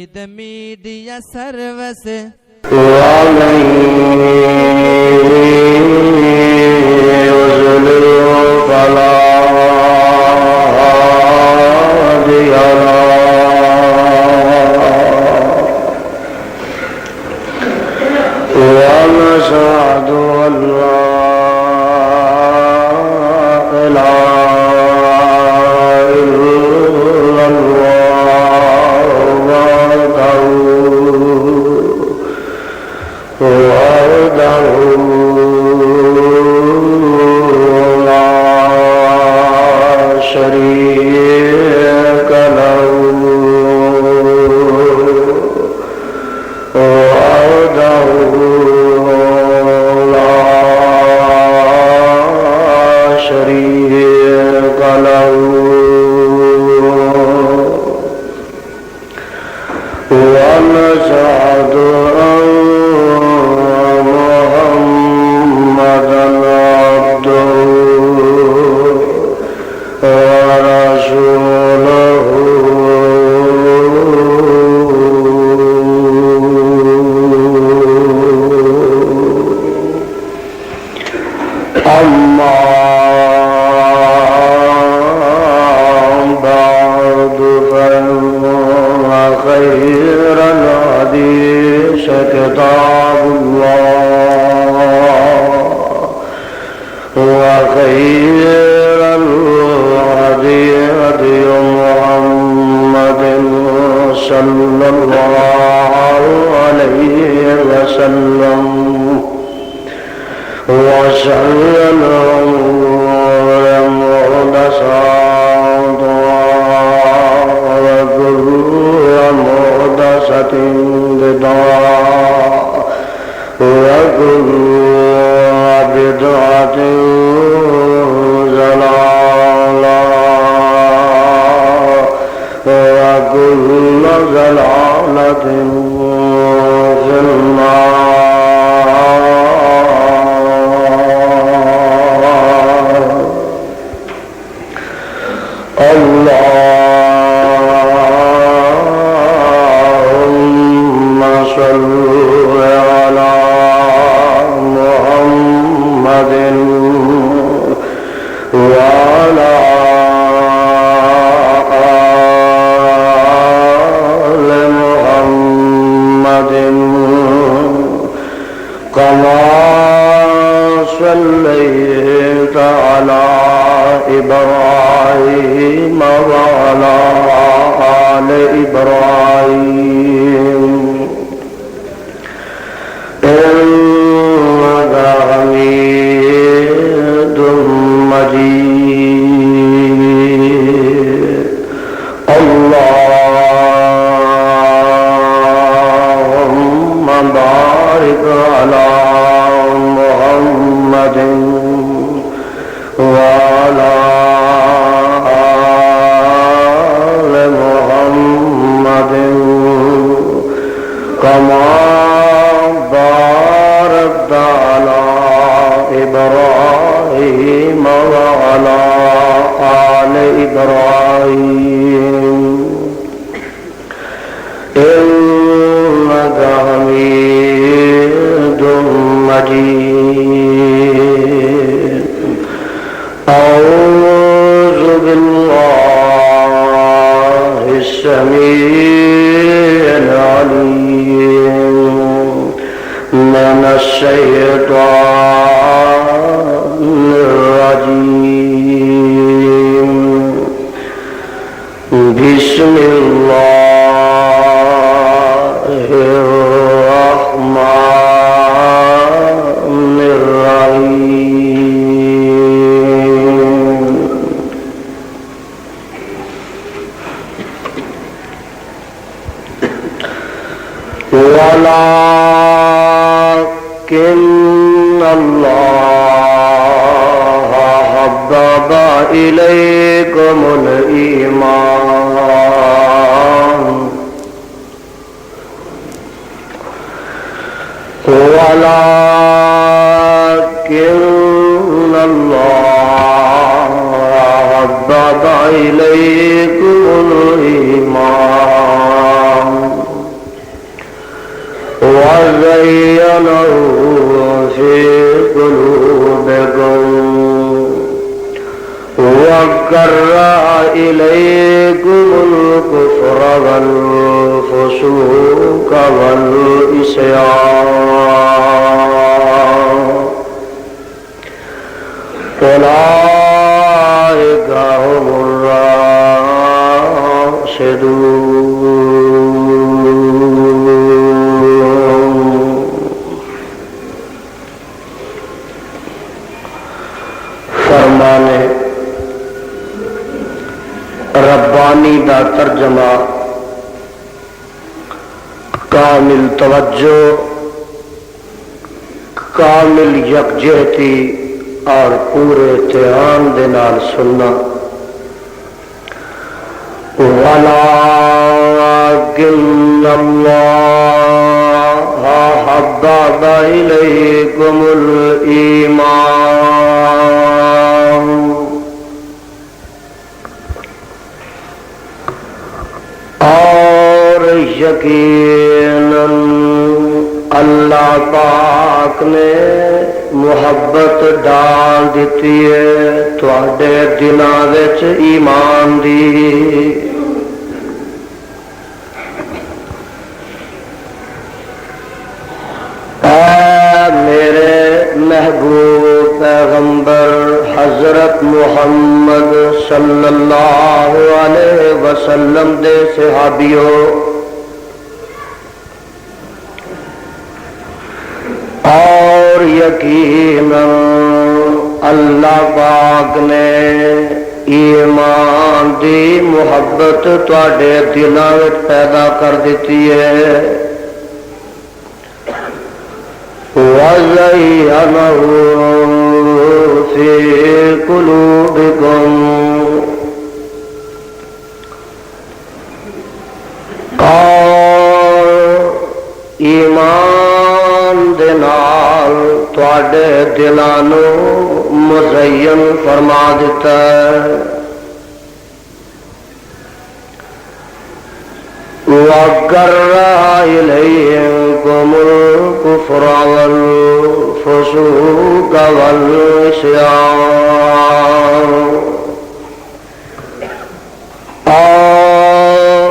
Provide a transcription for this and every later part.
The media service ولكن الله حبب إليكم الإيمان زينه في قلوبكم وكره إليكم الكفر والفسوق والعصيان أولئك هم الراشدون. فرمانے ربانی دا ترجمہ کامل توجہ، کامل یکجہتی اور پورے دھیان دے نال سننا. وَلَٰكِنَّ اللَّهَ حَبَّبَ إِلَيْكُمُ الْإِيمَانَ اور یقیناً اللہ پاک نے محبت ڈال دیتی ہے تواڈے دلاں وچ ایمان دی. اے میرے محبوب پیغمبر حضرت محمد صلی اللہ علیہ وسلم دے صحابیوں، اور یقیناً اللہ پاک نے ایمان دی محبت تواڈے دلاں وچ پیدا کر دیتی ہے. وَزَيَّنَهُ فِي قُلُوبِكُمْ اور ایمان دے نال تواڈے دلاں نوں مزین فرما دیتا ہے. وَكَرَّهَ إِلَيْكُمُ الْكُفْرَ وَالْفُسُوقَ وَالْعِصْيَانَ اور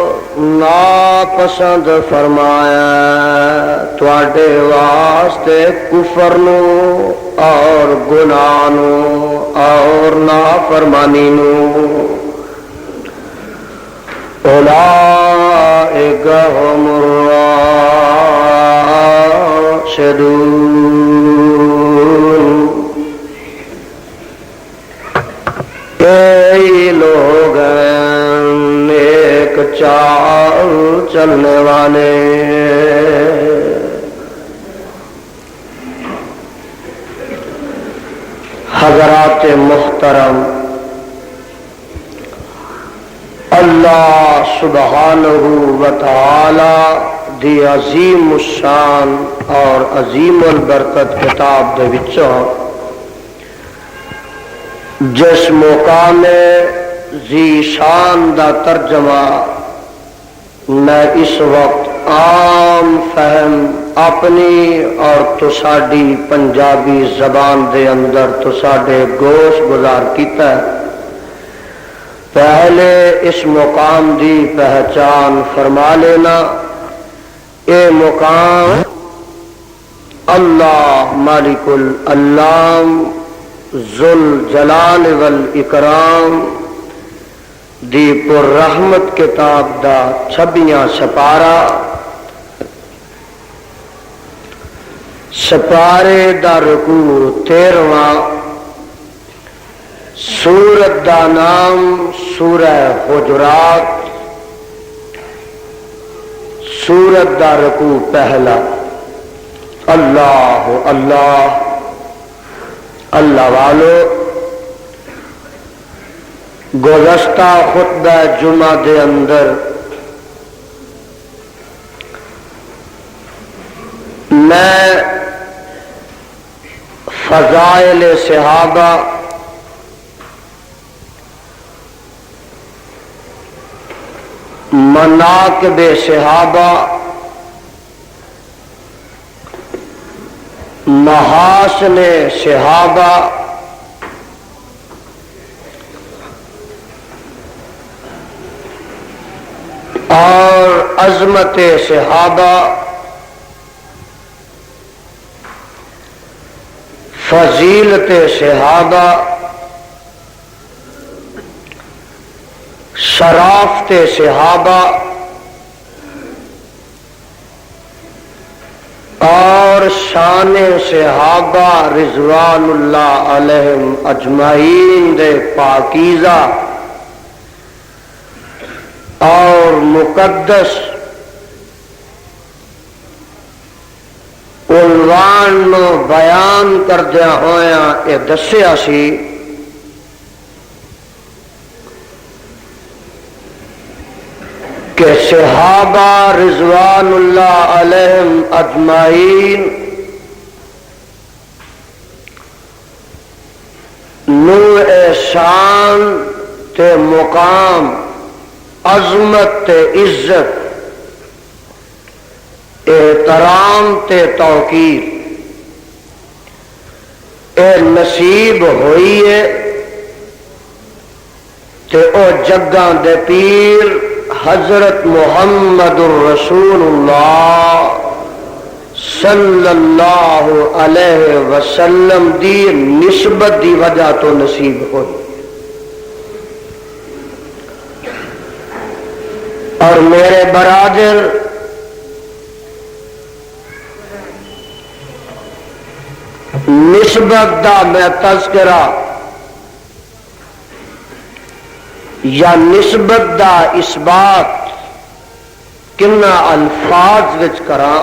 ناپسند فرمایا تواڈے واسطے کفر نو اور گناہ نو اور نافرمانی نو. اولئک هم الراشدون. یہی لوگ ہیں نیک چال چلنے والے. حضرات محترم، اللہ سبحانہ و تعالی دی عظیم الشان اور عظیم البرکت کتاب دے وچوں جس مقام ذی شان دا ترجمہ میں اس وقت عام فہم اپنی اور تساڈی پنجابی زبان دے اندر تساڈے گوش گزار کیتا ہے. پہلے اس مقام دی پہچان فرما لینا. اے مقام اللہ مالک الانام ذل جلال والاکرام دی پر رحمت کتاب دا 26واں سپارہ، سپارے دا رکوع 13واں، سورت دا نام سورہ حجرات، سورت دا رکوع پہلا. اللہ اللہ اللہ والو، گزشتہ خطبہ جمعہ دے اندر میں فضائل صحابہ مناقب صحابہ محاسن صحابہ اور عظمت صحابہ، فضیلت صحابہ، شرافت صحابہ اور شان صحابہ رضوان اللہ علیہم اجمعین دے پاکیزہ اور مقدس عنوان نو بیان کردیا ہویا یہ دسیا سی کہ صحابہ رضوان اللہ علیہم اجمعین نو شان تے مقام، عظمت تے عزت، احترام تے توقیر اے نصیب ہوئی ہے تے او جگاں دے پیر حضرت محمد الرسول اللہ صلی اللہ علیہ وسلم دی نسبت دی وجہ تو نصیب ہوئی۔ اور میرے برادر، نسبت دا میں تذکرہ یا نسبت دا اس بات کنا الفاظ وچ کراں،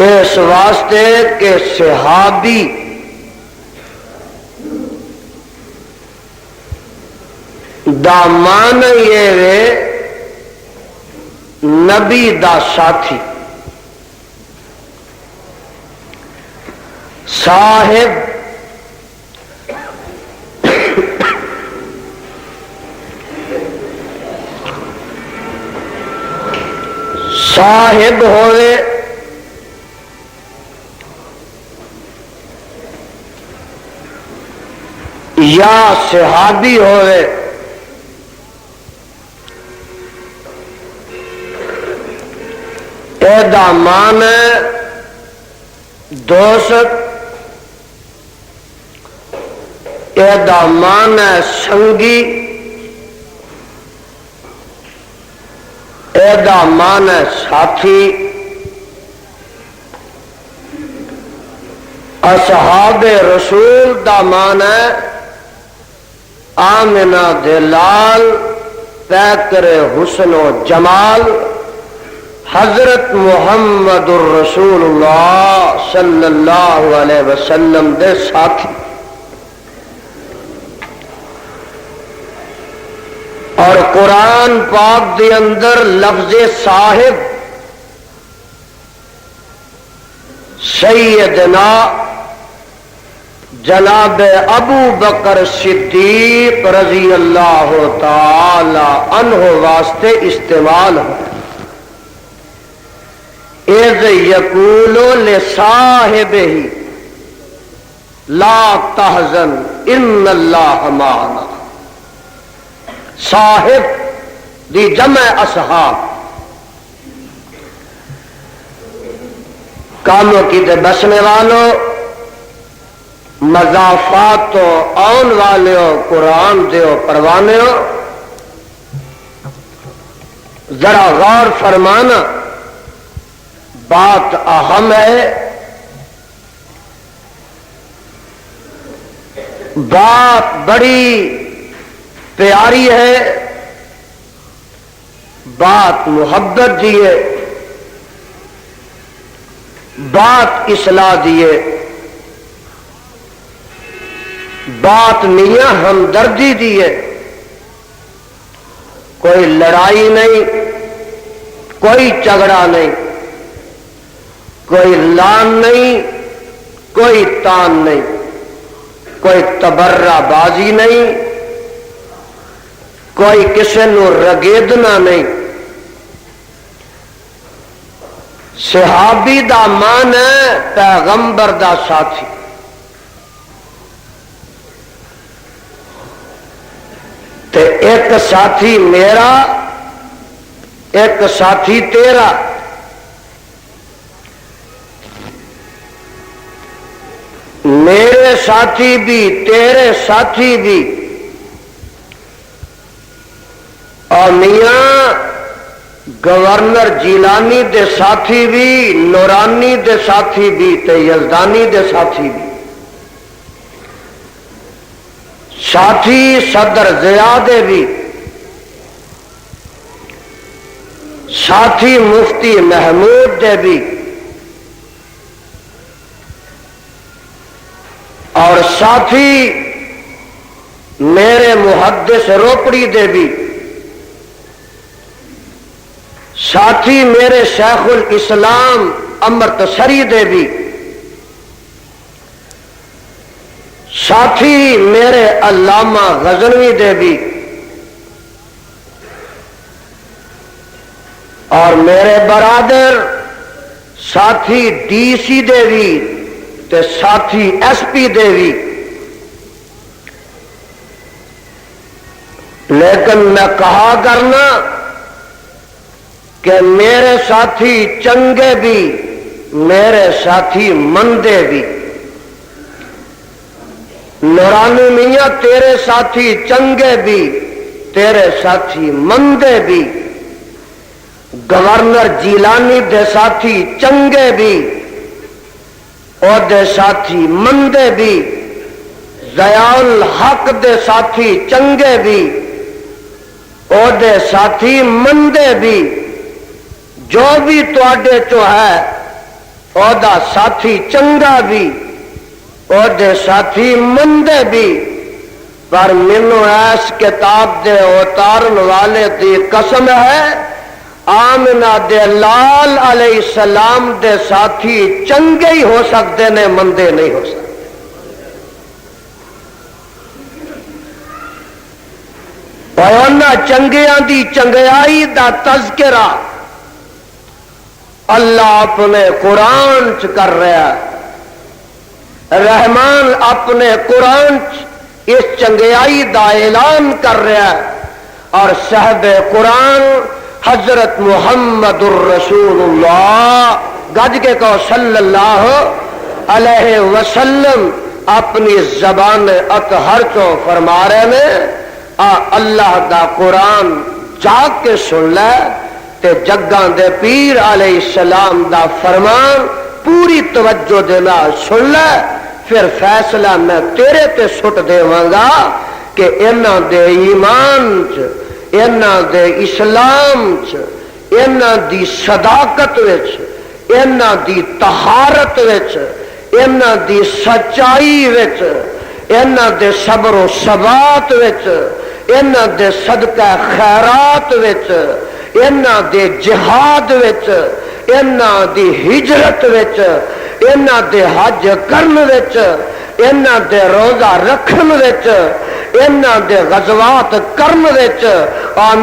اس واسطے کہ صحابی دا معنی یہ ہے نبی دا ساتھی، صاحب صاحب ہوئے یا صحابی ہوئے، ایدا معنی دوست، ایدا معنی سنگی، ایدا معنی ساتھی۔ اصحاب رسول دا معنی آمنہ دلال، پیکر حسن و جمال، حضرت محمد الرسول اللہ صلی اللہ علیہ وسلم دے ساتھی۔ اور قرآن پاک دے اندر لفظ صاحب سیدنا جناب ابو بکر صدیق رضی اللہ تعالی عنہ واسطے استعمال ہو۔ اذ یقول لصاحبہ لا تحزن ان اللہ معنا، صاحب دی جمع اصحاب، کاموں کی دے بسنے والوں، مضافات تو آن والے ہو، قرآن دے ہو، پروانے ہو، ذرا غور فرمانا، بات اہم ہے، بات بڑی پیاری ہے، بات محبت دیے، بات اصلاح دیے، بات میاں ہمدردی دیے، کوئی لڑائی نہیں، کوئی جھگڑا نہیں، کوئی لان نہیں، کوئی تان نہیں، کوئی تبرہ بازی نہیں، کوئی کسی نو رگیدنا نہیں، صحابی دا مان ہے پیغمبر دا ساتھی. تے ایک ساتھی میرا ایک ساتھی تیرا. میرے ساتھی بھی تیرے ساتھی بھی. اور میاں گورنر جیلانی دے ساتھی بھی، نورانی دے ساتھی بھی تے یزدانی دے ساتھی بھی. ساتھی صدر ضیاء دے بھی، ساتھی مفتی محمود دے بھی، اور ساتھی میرے محدث روپڑی دے بھی، ساتھی میرے شیخ الاسلام امرتسری دے بھی، ساتھی میرے علامہ غزنوی دے بھی، اور میرے برادر ساتھی ڈی سی دے بھی تے ساتھی ایس پی دے بھی. لیکن میں کہا کرنا کہ میرے ساتھی چنگے بھی میرے ساتھی مندے بھی. نورانی میاں تیرے ساتھی چنگے بھی تیرے ساتھی مندے بھی. گورنر جیلانی دے ساتھی چنگے بھی اور دے ساتھی مندے بھی. ضیاء الحق دے ساتھی چنگے بھی اور دے ساتھی مندے بھی. جو بھی تواڈے چو ہے اور دا ساتھی چنگا بھی اور دے ساتھی مندے بھی. پر مینو ایس کتاب دے اتارن والے دی قسم ہے آمنہ دے لال علیہ السلام دے ساتھی چنگے ہی ہو سکتے نے، مندے نہیں ہو سکتے. اور چنگیاں دی چنگیائی دا تذکرہ اللہ اپنے قرآن چ کر رہا ہے. رحمان اپنے قرآن چ اس چنگیائی دا اعلان کر رہا ہے. اور صاحب قرآن حضرت محمد الرسول اللہ گج کے کہو صلی اللہ علیہ وسلم اپنی زبان اطہر چو فرما رہے ہیں اللہ دا قرآن جاگ کے سن لے تے جگاں دے پیر علیہ السلام دا فرمان پوری توجہ دے نال سن لے. پھر فیصلہ میں تیرے تے سٹ دیواں گا کہ انہاں دے ایمان چ، انہاں دے اسلام چ، انہاں دی صداقت وچ، انہاں دی طہارت وچ، انہاں دی سچائی وچ، انہاں دے صبر و ثبات وچ، انہاں دے صدقہ خیرات وچ، انہاں دے جہاد وچ، انہاں دی ہجرت وچ، انہاں دے حج کرن وچ، انہاں دے روزہ رکھن وچ، انہاں دے غزوات کرن وچ.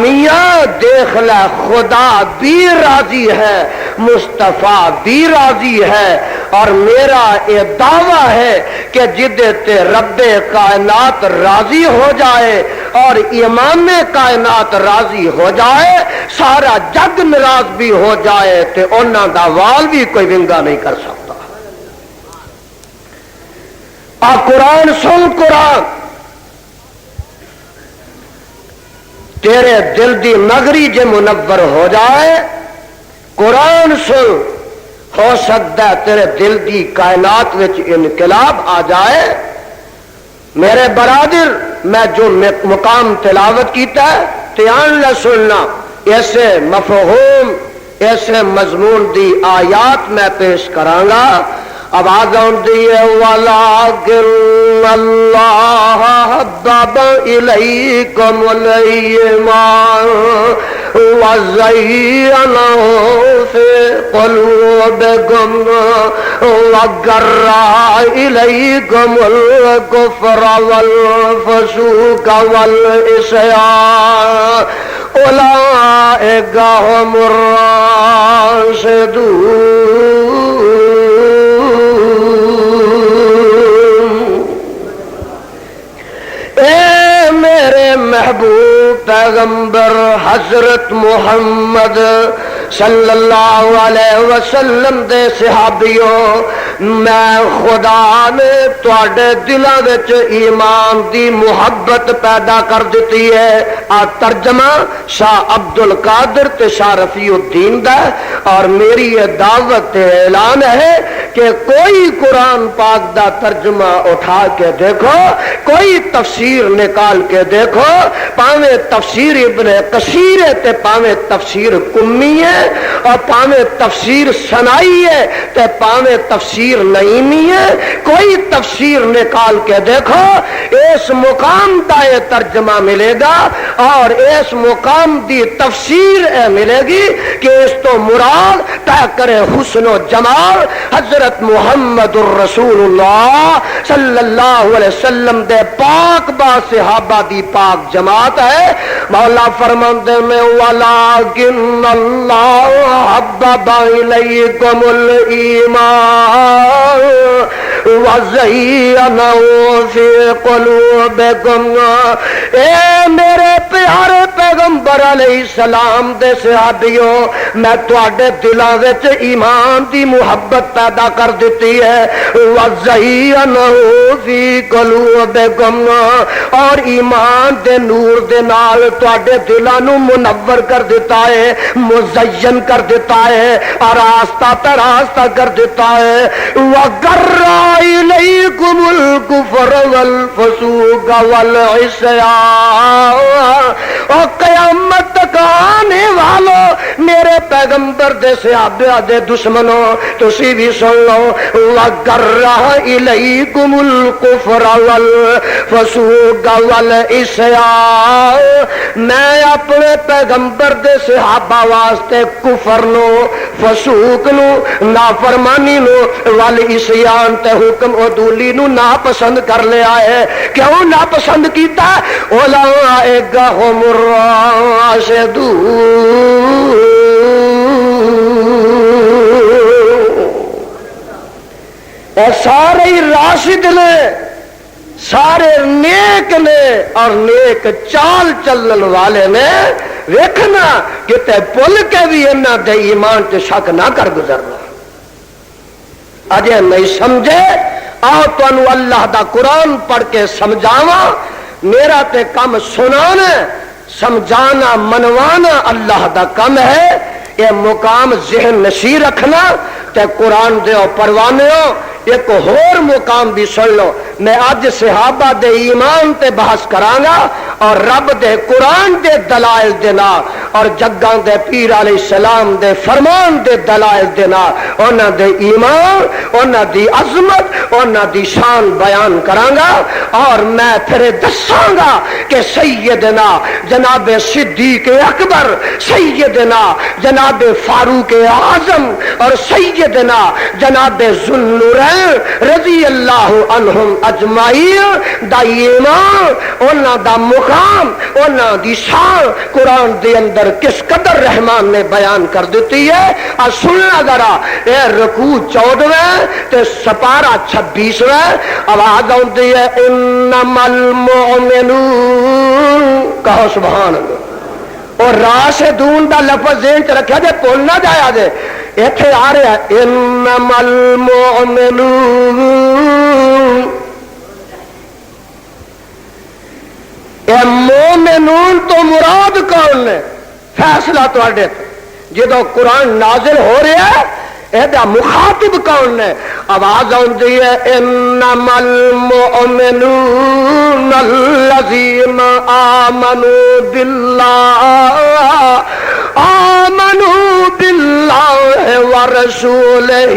میاں دیکھ لے خدا بھی راضی ہے، مصطفیٰ بھی راضی ہے. اور میرا یہ دعویٰ ہے کہ جدے تے رب کائنات راضی ہو جائے اور امام کائنات راضی ہو جائے، سارا جگ ناراض بھی ہو جائے تے انہاں دا وال بھی کوئی ونگا نہیں کر سکتا. قرآن سن، قرآن تیرے دل دی نگری جے منور ہو جائے. قرآن سن، ہو سکتا ہے تیرے دل دی کائنات وچ انقلاب آ جائے. میرے برادر میں جو مقام تلاوت کیتا ہے دھیان نہ سننا، ایسے مفہوم ایسے مضمون دی آیات میں پیش کراں گا. آواز آتی ہے وَلَٰكِنَّ اللَّهَ حَبَّبَ إِلَيْكُمُ الْإِيمَانَ وَزَيَّنَهُ فِي قُلُوبِكُمْ وَكَرَّهَ إِلَيْكُمُ الْكُفْرَ وَالْفُسُوقَ وَالْعِصْيَانَ أُولَٰئِكَ أولئكهم الراشدون. اے میرے محبوب پیغمبر حضرت محمد صلی اللہ علیہ وسلم دے صحابیوں، میں خدا نے تواڈے دلاں وچ ایمان دی محبت پیدا کر دیتی ہے. آ ترجمہ شاہ عبد القادر تے شاہ رفیع الدین دا، اور میری یہ دعوت اعلان ہے کہ کوئی قرآن پاک دا ترجمہ اٹھا کے دیکھو، کوئی تفسیر نکال کے دیکھو، پاویں تفسیر ابن کثیر ہے تے پاویں تفسیر کمی ہے، اور پاویں تفسیر سنائی ہے تے پاویں تفسیر نعیمی ہے، کوئی تفسیر نکال کے دیکھو، اس مقام دا یہ ترجمہ ملے گا اور اس مقام دی تفسیر ملے گی کہ اس تو مراد طے کرے حسن و جمال حضرت محمد الرسول اللہ صلی اللہ علیہ وسلم دے پاک با صحابہ دی پاک جماعت ہے. مولا فرماندے میں وَلَٰكِنَّ اللَّهَ حَبَّبَ إِلَيْكُمُ الْإِيمَانَ وَزَيَّنَهُ فِي قُلُوبِكُمْ. اے میرے پیارے پیغمبر علیہ السلام دے صحابیوں، میں تواڈے دلاں وچ ایمان دی محبت پیدا کر دیتی ہے. وَزَيَّنَهُ فِي قُلُوبِكُمْ، اور ایمان دے نور دے نال تواڈے دلاں نو منور کر دیتا ہے، مزین کر دیتا ہے، آراستہ پراستہ کر دیتا ہے. وَغَرَّ إِلَيْكُمُ الْكُفْرَ وَالْفُسُوقَ وَالْعِصْيَانَ. اور قیامت تک آنے والو میرے پیغمبر دے صحابہ دے دشمنوں، تسی بھی سن لو. وَغَرَّ إِلَيْكُمُ الْكُفْرَ وَالْفُسُوقَ وَالْعِصْيَانَ. میں اپنے پیغمبر دے صحابہ واسطے کفر نو، فسوق نو، نافرمانی نو، والعصیان تے حکم عدولی نو ناپسند کر لیا ہے. کیوں ناپسند کیتا؟ اولئک هم الراشدون. اے سارے راشد نے، سارے نیک نے اور نیک چال چلن والے نے. ویکھنا کتے پل کے بھی انہاں دے ایمان تے شک نہ کر گزرنا. اجے نہیں سمجھے، آؤ تانوں اللہ دا قرآن پڑھ کے سمجھاواں. میرا تے کم سنانا، سمجھانا، منوانا اللہ دا کم ہے. یہ مقام ذہن نشی رکھنا تے قرآن دے پروانے ہو. ایک اور مقام بھی سن لو. میں اج صحابہ دے ایمان تے بحث کرانگا اور رب دے قرآن دے دلائل دے نال اور جگاں دے پیر علیہ السلام دے فرمان دے دلائل دے نال انہاں دے ایمان، انہاں دی عظمت، انہاں دی شان بیان کرانگا. اور میں پھر دساں گا کہ سیدنا جناب صدیق اکبر، سیدنا جناب فاروق اعظم اور سیدنا جناب ذوالنورین رضی اللہ عنہم اجمعین دا ایمان، انہاں دا مقام، انہاں دی شان قرآن دے اندر کس قدر رحمان نے بیان کر دیتی ہے. اور سننا ذرا، اے رکوع 14 تے سپارہ 26 آواز آتی ہے انما المؤمنون. کہو سبحان اللہ. اور راشدون دا لفظ ذہن چ رکھا جے، بھول نہ جایا جے. ایتھے آ رہا ہے انما المؤمنون. اے مومنون تو مراد کون نے؟ فیصلہ تواڈے تے. جدوں قرآن نازل ہو رہا ہے ایدا مخاطب کون نے؟ آواز آتی ہے انما المؤمنون الذین آمنوا باللہ ورسولہ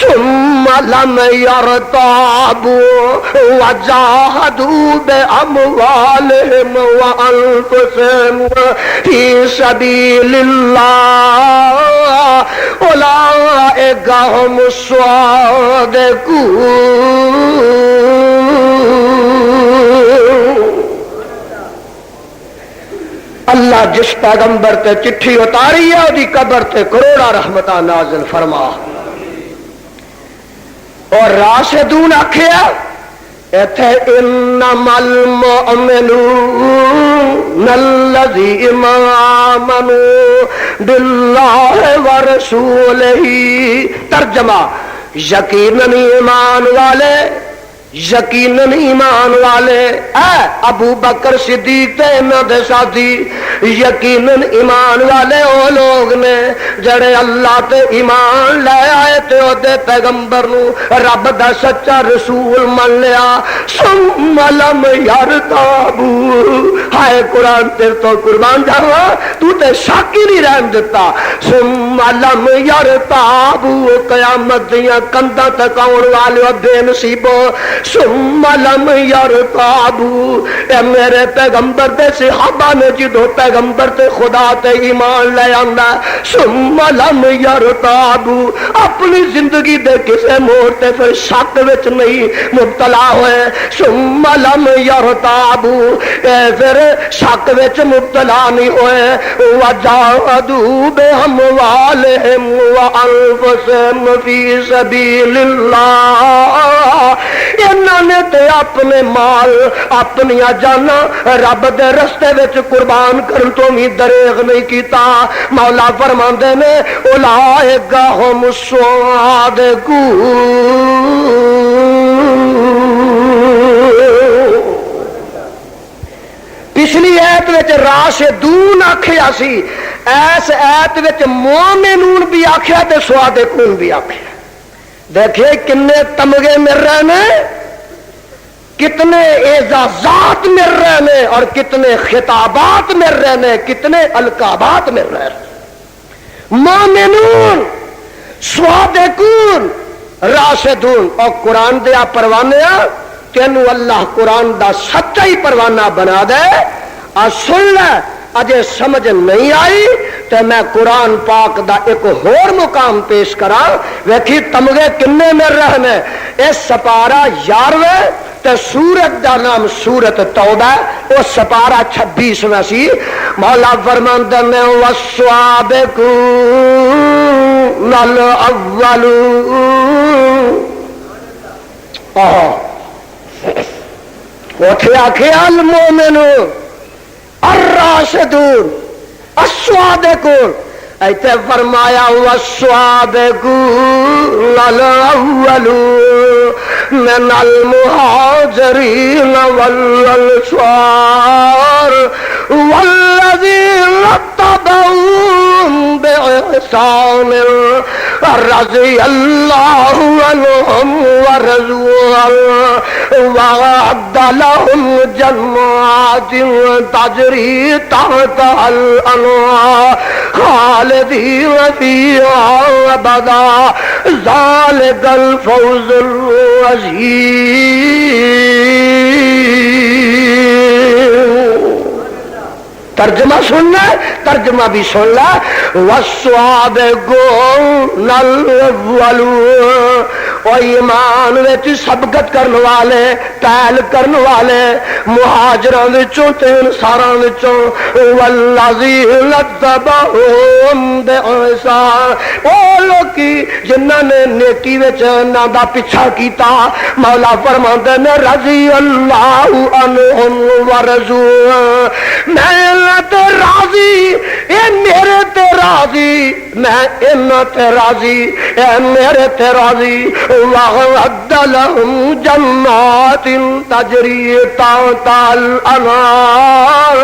ثم لم يرتابوا وجاهدوا بأموالهم وأنفسهم في سبيل الله أولئك هم الصادقون. اللہ جس پیغمبر تے چٹھی اتاری ہے وہی قبر تے کروڑا رحمتاں نازل فرما. اور راشدون آکھیا ایتھے انما المؤمنون الذین آمنوا باللہ ورسولہ. ترجمہ یقیناً ایمان والے، یقیناً ایمان والے اے ابو بکر صدیق تے انہاں دے ساتھی، یقیناً ایمان والے او لوگ نے جڑے اللہ تے ایمان لے آئے تے او دے پیغمبر نو رب دا سچا رسول من لیا. ثم لم یرتابوا. ہائے قرآن تیرے تو قربان جاواں تو تے شک ہی نہیں رہن دیتا. ثم لم یرتابوا قیامت دیاں کنداں تک آਉਣ والے بے نصیبو. ثم لم یرتابوا. اے میرے پیغمبر دے صحابہ نے جدو پیغمبر تے خدا تے ایمان لے آندا. ثم لم یرتابوا. اپنی زندگی دے کسے موڑ تے پھر شک وچ نہیں مبتلا ہوئے. ثم لم یرتابوا. اے پھر شک وچ مبتلا نہیں ہوئے. وجاہدوا باموالہم وانفسہم فی سبیل اللہ. انہوں نے تے اپنے مال اپنی جانا رب دے رستے وچ قربان کرن تو بھی دریغ نہیں کیتا. مولا فرماندے نے اولئک ھم الصادقون. پچھلی ایت وچ راشدون آکھیا سی، اس ایت وچ مومنون بھی آکھیا تے صادقون بھی آکھیا. دیکھیں کتنے تمغے مل رہے ہیں، کتنے اعزازات مل رہے ہیں اور کتنے خطابات مل رہے ہیں، کتنے القابات مل رہے ہیں. مومنون، صادقون، راشدون. اور قرآن دیا پروانے تینوں اللہ قرآن دا سچا ہی پروانہ بنا دے. اور سن لے اجے سمجھ نہیں آئی تو میں قرآن پاک دا ایک اور مقام پیش کرا. ویکھی تمغے کنے مل رہے ہیں. اس سپارہ 11 تے سورت دا نام سورت توبہ، او سپارہ 26 سی. مولا فرماندے نے والسابقون الاولون. اوتھے آکھیا المومنون الراشدون الصادقون. ایتے فرمایا والسابقون الاولون من المہاجرین والانصار والذین اتبعوهم بإحسان رضی اللہ عنہم ورضوا عنہ وأعد لهم جنات تجری تحتها الأنهار خالدین فیہا ابدا ذالک الفوز العظیم. ترجمہ سننا، ترجمہ بھی سن لا. والسابقون الاولون. اور ایمان وچ سبقت کرنے والے، پہل کرنے والے مہاجراں وچوں تے انصاراں وچوں. والذین اتبعوهم بإحسان. او لوکی جنہاں نے نیکی وچ انہاں دا پیچھا کیتا. مولا فرماندے نے رضی اللہ عنہم ورضوا. میں تے راضی، اے میرے تے راضی، میں انہاں تے راضی، اے میرے تے راضی. وَأَعَدَّ لَهُمْ جَنَّاتٍ تَجْرِي تَحْتَهَا الْأَنْهَارُ.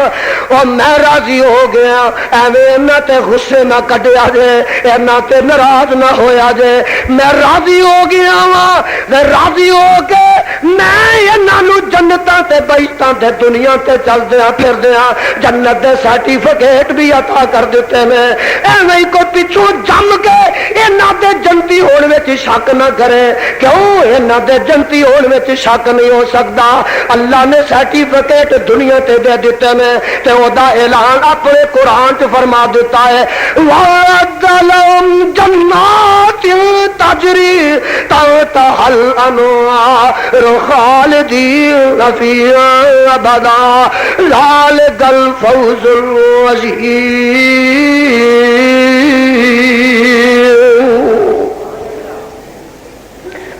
اور میں راضی ہو گیا. ایویں انہاں تے غصے نہ کڈیا جے، انہاں تے ناراض نہ ہویا جے. میں راضی ہو گیا وا، میں راضی ہو کے میں انہاں نو جنتاں تے بہشتاں تے دنیا تے چلدیاں پھردیاں جنت دے سرٹیفکیٹ بھی عطا کر دیتے ہیں. ایویں کو پچھوں جم کے انہاں دے جنتی ہون وچ شک نہ کرے. کیوں انہاں دے جنتی ہون وچ شک نہیں ہو سکدا. اللہ نے سرٹیفکیٹ دنیا تے دے دیتے نے تے او دا اعلان اپنے قرآن چ فرما دیتا ہے وعد لهم جنات تجری تحتها الانہار خالدین فیہا ابدا ذالک الفوز العظیم.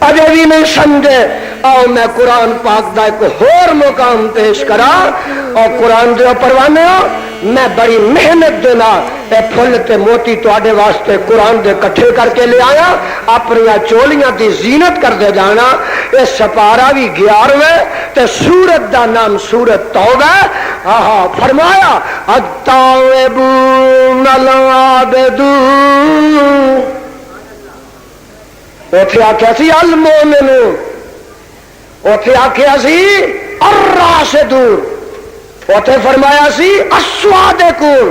اجے بھی نہیں سمجھے آؤ میں قرآن پاک دا ایک اور مقام پیش کرا. اور قرآن دے پروانے میں بڑی محنت دینا اے پھل تے موتی تواڈے واسطے قرآن دے کٹھے کر کے لے آیا. اپنی چولیاں دی زینت کر دے جانا. اے سپارہ بھی 11ویں تے سورت دا نام سورت توبہ. فرمایا التائبون العابدون. اوتھے آکھیا سی المومنون, اوتھے آکھیا سی الراشدون, اوتھے فرمایا سی الصادقون,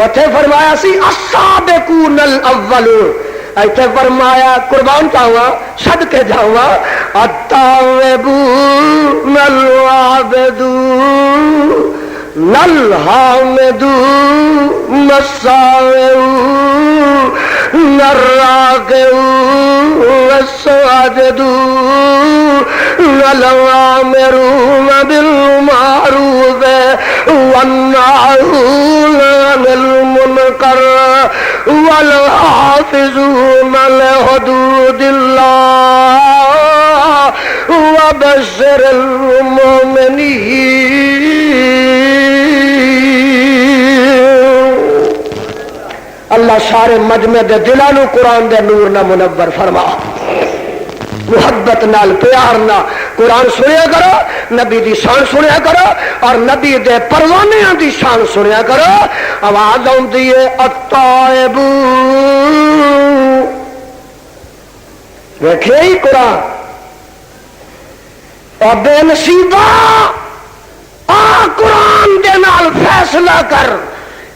اوتھے فرمایا سی السابقون الاولون. ایتھے فرمایا قربان جاواں صدقے جاواں التائبون العابدون الحامدون السائحون الراكعون الساجدون الآمرون بالمعروف والناهون عن المنكر والحافظون لحدود الله وبشر المؤمنين. اللہ سارے مجمع دے دلاں نوں قرآن دے نور نہ منور فرما. محبت نال پیار نال قرآن سنیا کرو, نبی دی شان سنیا کرو اور نبی دے پروانیاں دی شان سنیا کرو. آواز آتی ہے التائبون. ویکھے ہی قرآن اور بے نصیبہ آ قرآن دے نال فیصلہ کر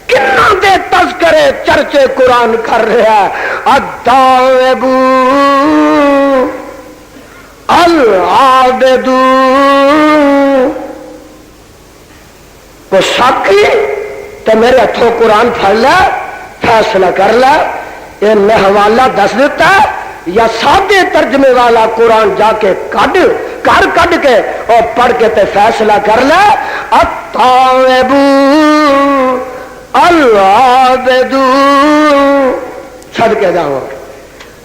کنہ دے تذکرے چرچے قرآن کر رہا ہے. التائبون العابدون. کو شاکی تو میرے ہاتھوں قرآن پڑھ لے فیصلہ کر لے. یہ میں حوالہ دس دیتا ہے یا سادے ترجمے والا قرآن جا کے کڈ کے اور پڑھ کے تے فیصلہ کر لے. التائبون العابدون. چھڑ کے جاؤ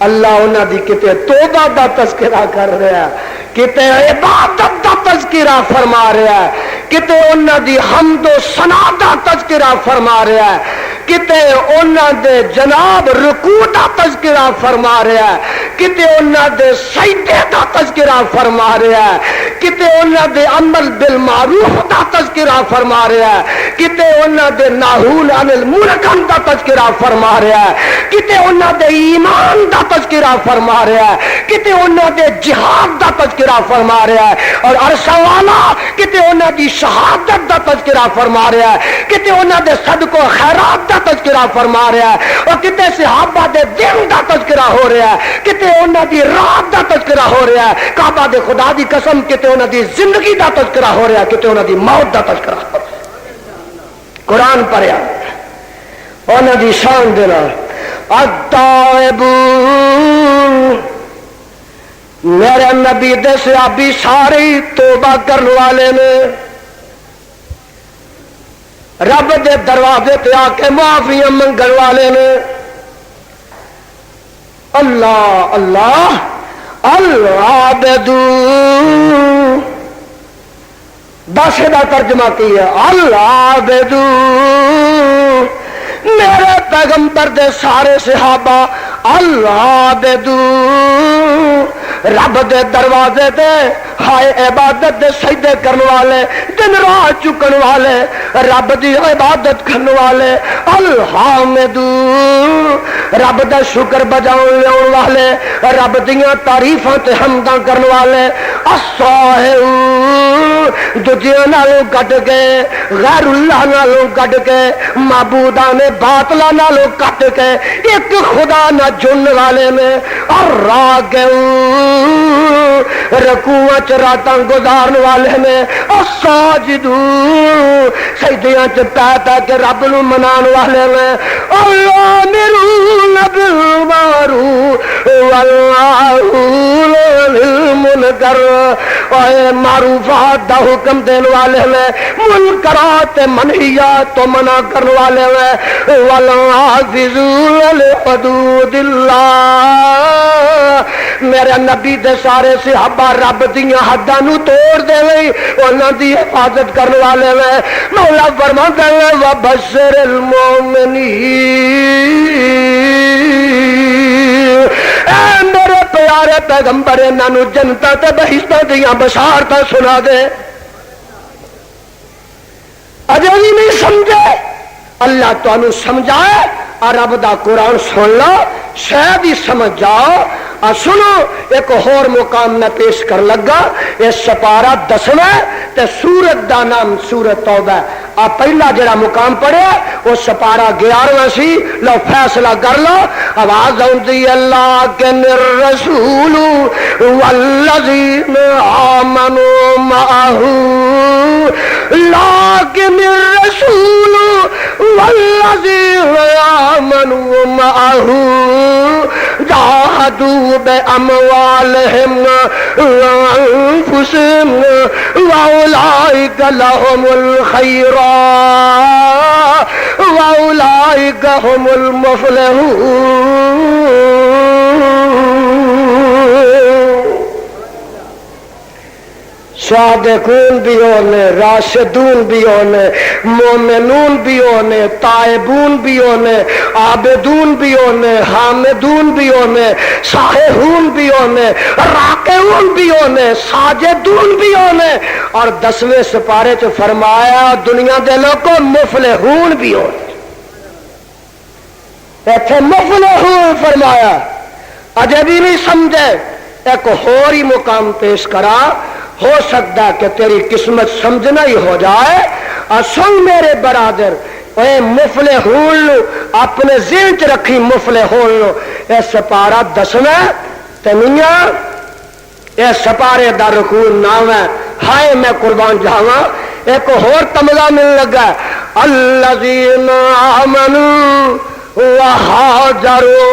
اللہ انہاں دی کتے توبہ دا تذکرہ کر رہا ہے, کتے عبادت دا تذکرہ فرما رہا ہے, کتے انہاں دی حمد و ثنا دا تذکرہ فرما رہا ہے, کتے انہاں دے جناب رکوع دا تذکرہ فرما رہا ہے, کتے انہاں دے سجدے دا تذکرہ فرما رہا ہے, کتے انہاں دے عمل بالمعروف دا تذکرہ فرما رہا ہے, کتے انہاں دے ناہون عن المنکر دا تذکرہ فرما رہا ہے, کتے انہاں دے ایمان دا تذکرہ فرما رہا ہے, کتے انہاں دے جہاد دا تذکرہ فرما رہا ہے, اور عرش والا کتے انہاں دی شہادت دا تذکرہ فرما رہا ہے, کتے انہاں دے صدقہ و خیرات دا تذکرہ فرما رہا ہے, اور کتے صحابہ دے دن دا تذکرہ ہو رہا ہے, کتے انہاں دی رات دا تذکرہ ہو رہا ہے, کعبہ دے خدا دی قسم کتے انہاں دی زندگی دا تذکرہ ہو رہا ہے, کتے انہاں دی موت دا تذکرہ ہو رہا ہے. قرآن پڑھیا انہاں دی شان دے نال التائبون. میرے نبی دے صحابی سارے توبہ کرنے والے نے, رب دے دروازے تے آ کے معافیاں منگن والے نے. اللہ اللہ العابدون. 10 دا ترجمہ کیا العابدون. میرے پیغمبر دے سارے صحابہ العابدون. رب دے دروازے تے ہائے عبادت دے سجدے کرنے والے، دن رات چکن والے، رب دی عبادت کرنے والے، الحامدو رب دا شکر بجاؤن لیاؤن والے، رب دیاں تعریفاں تے حمداں کرنے والے، الصاہو دجیاں نالوں کٹ کے، غیر اللہ نالوں کٹ کے، معبودان باطلہ نالوں کٹ کے، ایک خدا نہ جن والے میں، الراکعو رکوعاں چ راتاں گزارن والے میں، الساجدو سجدیاں چ پہ کے رب نو منان والے میں، الامرون بالمعروف والناہون عن المنکر اے معروفات دا حکم دین والے میں، منکرات منہیات تو منع کرنے والے میں، والحافظون لحدود اللہ میرے نبی دے سارے صحابہ رب دیاں حداں نو توڑ دے وے، انہاں دی حفاظت کرنے والے میں، مولا فرماتا ہے وبشر المؤمنین اے میرے پیارے پیغمبر انہاں نو جنتاں تے بہشتاں دیاں بشارتاں سنا دے۔ اجے بھی نہیں سمجھے اللہ تانوں سمجھائے اور رب دا قرآن سن لو شاید ہی سمجھ جاؤ۔ اور سنو ایک اور مقام میں پیش کر لگا، یہ سپارہ 10واں تے سورت دا نام سورت توبہ۔ آپ پہلا جڑا مقام پڑھے وہ سپارہ 11واں سی، لو فیصلہ کر لو۔ آواز آتی اللہ کے الرسول والذین آمنوا معہ، لیکن الرسول والذین آمنوا معہ جاہدوا بأموالہم وأنفسہم وأولئک لہم الخیرات وأولئک هم المفلحون۔ صادقون بھی ہونے، راشدون بھی ہونے، مومنون بھی ہونے، تائبون بھی ہونے، عابدون بھی ہونے، حامدون بھی ہونے، سائحون بھی ہونے، راکعون بھی ہونے، ساجدون بھی ہونے، اور 10ویں سپارے چ فرمایا دنیا دے لوگوں مفلحون بھی ہونے۔ ایتھے مفلحون فرمایا، اجے بھی نہیں سمجھے ایک اور ہی مقام پیش کرا، ہو سکتا کہ تیری قسمت سمجھنا ہی ہو جائے۔ اور سن میرے برادر، اے مفلحون اپنے ذہن چ رکھی، مفلحون اے سپارہ 10واں تنیا اے سپارے دا رکوع 9واں۔ ہائے میں قربان جاواں ایک اور تمغہ مل لگا، الذین آمنوا وہاجروا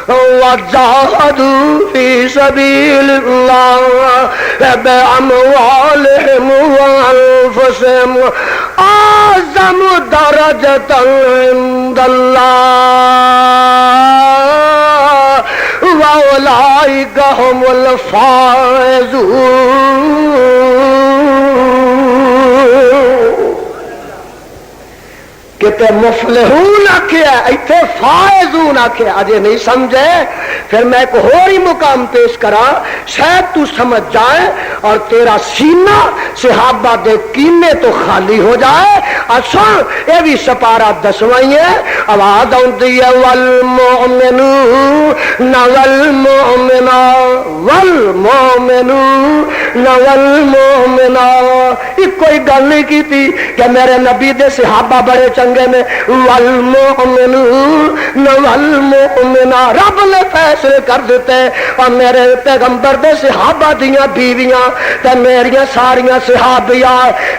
وجاہدوا فی سبیل اللہ بأموالہم وانفسہم اعظم درجۃ عند اللہ واولئک ھم الفائزون۔ کتے مفلحون آکھیا ایتھے فائزون آکھیا، اجے نہیں سمجھے پھر میں ایک اور ہی مقام پیش کرا شاید تو سمجھ جائے اور تیرا سینہ صحابہ دے کینے تو خالی ہو جائے۔ اچھا یہ بھی سپارہ 10واں ہے۔ آواز آتی ہے والمؤمنون والمؤمنات والمؤمنون والمؤمنات، یہ کوئی گل نہیں کی تھی کہ میرے نبی دے صحابہ بڑے چنگے نے، والمؤمنون والمؤمنات رب نے فیصلے کر دیتے، اور میرے پیغمبر دے صحابہ دیاں بیویاں تے میریاں ساریاں صحابیاں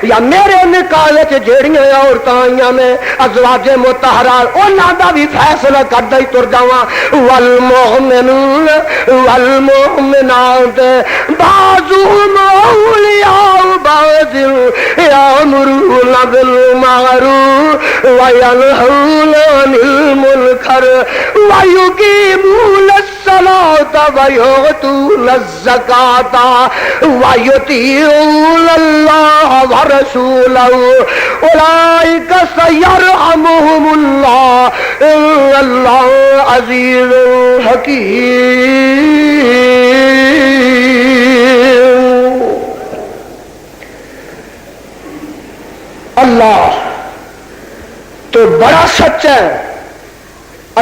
یا میرے نکاح وچ جیڑیاں عورتاں آئیاں نے ازواج مطہرات انہاں دا بھی فیصلہ کردا ہی تر جاواں۔ والمؤمنون والمؤمنات بعضهم اولیاء بعض یامرون بالمعروف وینہون عن المنکر ویقیمون الصلاة ویؤتون الزکاة ویطیعون اللہ ورسولہ اولئک سیرحمہم اللہ ان اللہ عزیز حکیم۔ اللہ تو بڑا سچ ہے،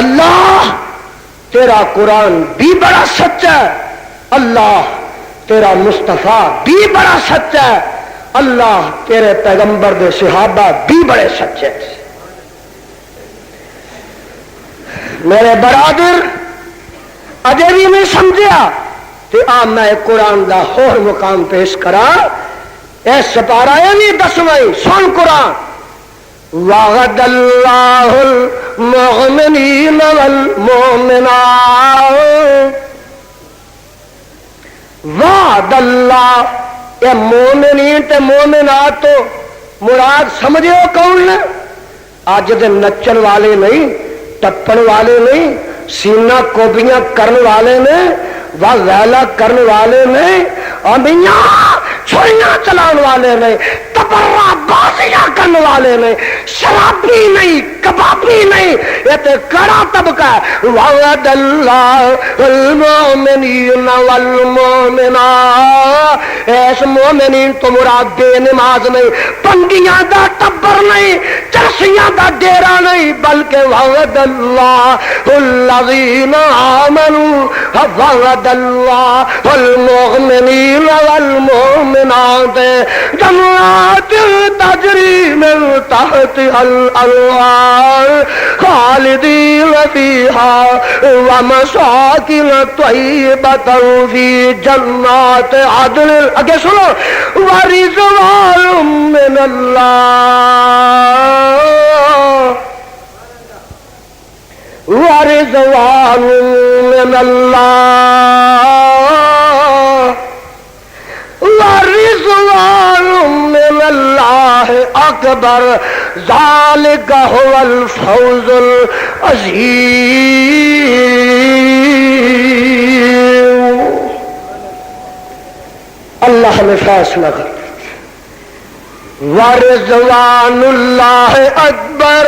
اللہ تیرا قرآن بھی بڑا سچ ہے، اللہ تیرا مصطفیٰ بھی بڑا سچ ہے، اللہ تیرے پیغمبر دے صحابہ بھی بڑے سچے۔ میرے برادر اجے بھی نہیں سمجھیا تے آ میں قرآن دا ہور مقام پیش کرا، اے سپارہ نہیں 10ویں سن قرآن۔ وعد اللہ المؤمنین والمؤمنات، وعد اللہ، اے مومنین تے مومنات تو مراد سمجھو کون نے؟ اج دے نچن والے نہیں، ٹپن والے نہیں، سینہ کوبیاں کرن والے نے، ویلا کرن والے نے، امیاں چھڑیاں چلان والے نے، تبرہ بازیاں کرن والے نے، شرابی نہیں، کبابی نہیں، یہ تے کڑا طبقہ ہے۔ وعد اللہ المؤمنین والمؤمنات، ایس مومنین تو مراد بے نماز نہیں، پنگیاں دا ٹبر نہیں، چرسیاں دا ڈیرا نہیں، بلکہ وعد اللہ الذین آمنوا، وعد اللہ المؤمنین والمؤمنات جنات تجری من تحتها الانہار خالدین فیہا ومساکن طیبۃ فی جنات عدن، اگے سنو، ورضوان من اللہ، ورضوان من اللہ، ورضوان من اللہ اکبر، ذالک هو الفوز العظیم۔ اللہ نے فیصلہ کر دیا، ورضوان اللہ اکبر،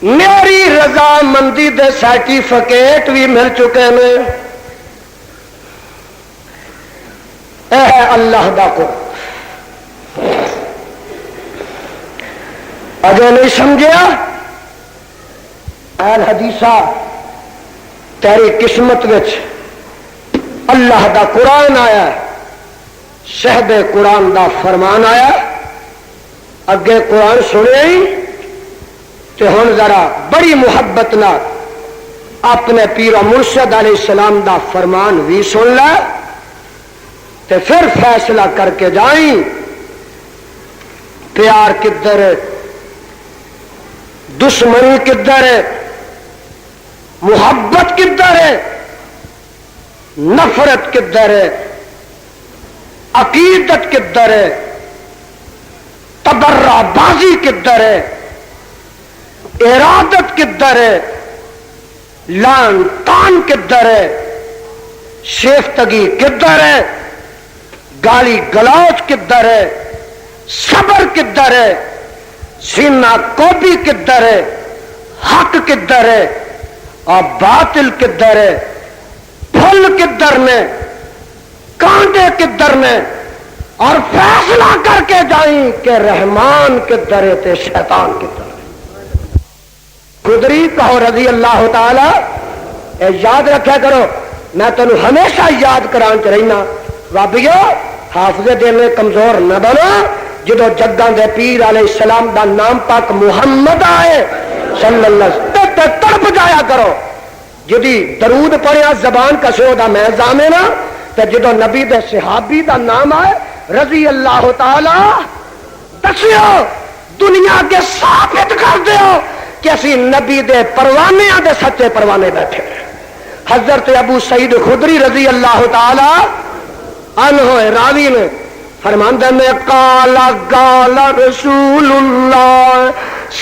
میری رضامندی دے سرٹیفکیٹ بھی مل چکے ہیں۔ اے اللہ دا کو اجے نہیں سمجھیا؟ اہل حدیثہ تیری قسمت وچ اللہ دا قرآن آیا، صاحب قرآن دا فرمان آیا، اگے قرآن سنے ہی تے ہن ذرا بڑی محبت نال اپنے پیر و مرشد علیہ السلام دا فرمان بھی سن لے تے پھر فیصلہ کر کے جائیں پیار کدھر ہے، دشمنی کدھر ہے، محبت کدھر ہے، نفرت کدھر ہے، عقیدت کدھر ہے، تبرہ بازی کدھر ہے، ارادت کدھر ہے، لان تان کدھر ہے، شیفتگی کدھر ہے، گالی گلوچ کدھر ہے، صبر کدھر ہے، سینہ کوبی کدھر ہے، حق کدھر ہے اور باطل کدھر ہے، پھل کدھر نے، کانٹے کدھر نے، اور فیصلہ کر کے جائیں کہ رحمان کدھر ہے تے شیطان کدھر ہے۔ خدری کہو رضی اللہ تعالی، یاد رکھا کرو، میں تینوں ہمیشہ یاد کران چ رہنا، وابیو حافظ دل میں کمزور نہ بنو، جدو جگاں دے پیر علیہ السلام دا نام پاک محمد آئے صلی اللہ علیہ وسلم تڑپ جایا کرو، جدی درود پڑھیا زبان کسو دا میں زامنا، تے جدو نبی دے صحابی دا نام آئے رضی اللہ تعالی، دسیو دنیا کے ثابت کر دیو کہ اسی نبی دے پروانے دے سچے پروانے بیٹھے۔ حضرت ابو سعید خدری رضی اللہ تعالی عنہ راوی نے فرماندے میں قال قال رسول اللہ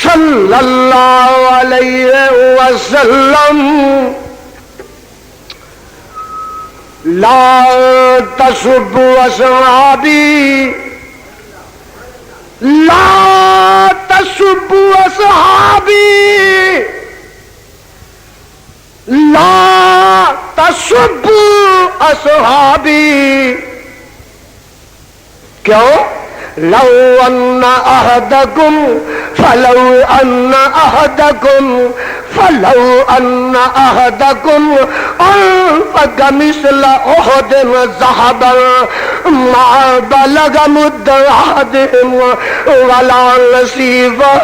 صلی اللہ علیہ وسلم لا تسبوا اصحابی، لا تسبوا اصحابی، لا تسبوا اصحابی، کیوں؟ لو ان احدکم فلو ان احدکم انفق مثل احد ذهبا ما بلغ مد احدهم ولا نصيبه.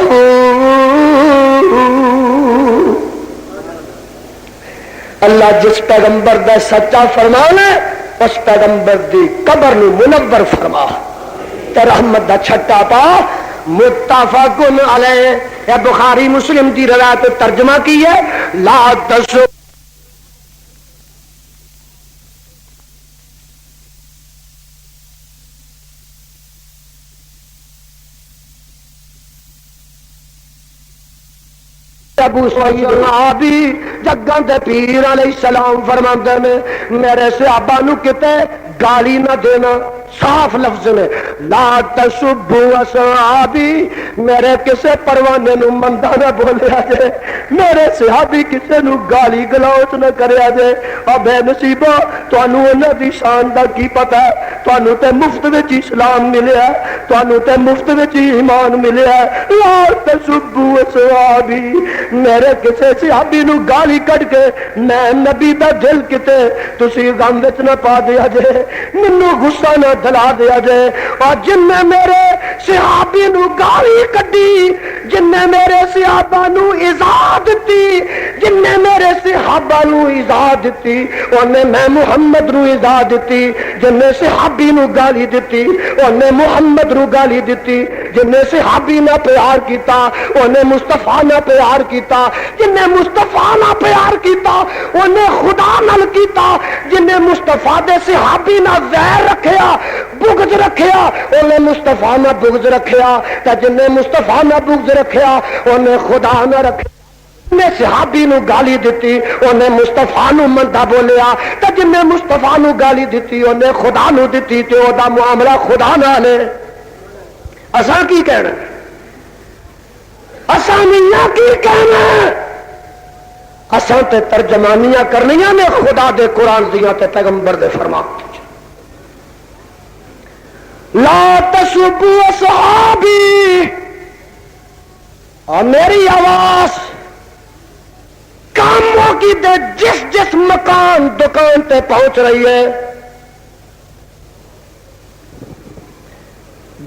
اللہ جس پیغمبر دا سچا فرمان ہے اس پیغمبر دی قبر نو منور فرما تے رحمت دا چھٹا پا. متفق علیہ. یہ بخاری مسلم دی روایت ترجمہ کی ہے. لا تسو ابو سعید عابی جگاں دے پیر علیہ السلام فرماندے نے میرے صحابہ نو کتے گالی نہ دینا. صاف لفظ میں لا تسبوا اصحابی. میرے کسے پروانے نو مندا نہ بولیا جے, میرے صحابی کسے نو گالی گلوچ نہ کریا جے. او بے نصیبا تانوں انہاں دی شان دا کی پتہ ہے؟ تانوں تے مفت وچ اسلام ملیا, تانوں تے مفت وچ ایمان ملیا. لا تسبوا اصحابی. میرے کسے صحابی نو گالی کڈ کے میں نبی دا دل کتے تسی غم وچ نہ پا دیا جے, مینوں غصہ نہ دلا دیا جائے. اور جن نے میرے صحابی نو گالی کڈی, جن نے میرے صحابہ نو ایذا دتی, جن نے میرے صحابہ نو ایذا دتی انہیں میں محمد نو ایذا دتی. جن نے صحابی نو گالی دتی انہیں محمد نو گالی دتی. جن نے صحابی نہ پیار کیتا انہیں مصطفیٰ نہ پیار کیتا. جن نے مصطفیٰ نہ پیار کیتا انہیں خدا نال کیتا. جن نے مصطفیٰ دے صحابی نہ ویر رکھیا بغض رکھیا انہیں مصطفیٰ نہ بغض رکھیا. تے جن نے مصطفیٰ نہ بغض رکھیا انہیں خدا نہ رکھیا. نے صحابی نو گالی دیتی انہیں مصطفیٰ نو مندا بولیا. تے جن نے مصطفیٰ نو گالی دیتی انہیں خدا نو دیتی. تے او دا معاملہ خدا نال ہے. اساں کی کہنا؟ اساں میاں کی کہنا؟ اساں تے ترجمانیاں کرنیاں نے خدا دے قرآن دیاں تے پیغمبر دے فرمان. لا تسبوا اصحابی. اور میری آواز کاموں کی دے جس جس مکان دکان تے پہنچ رہی ہے,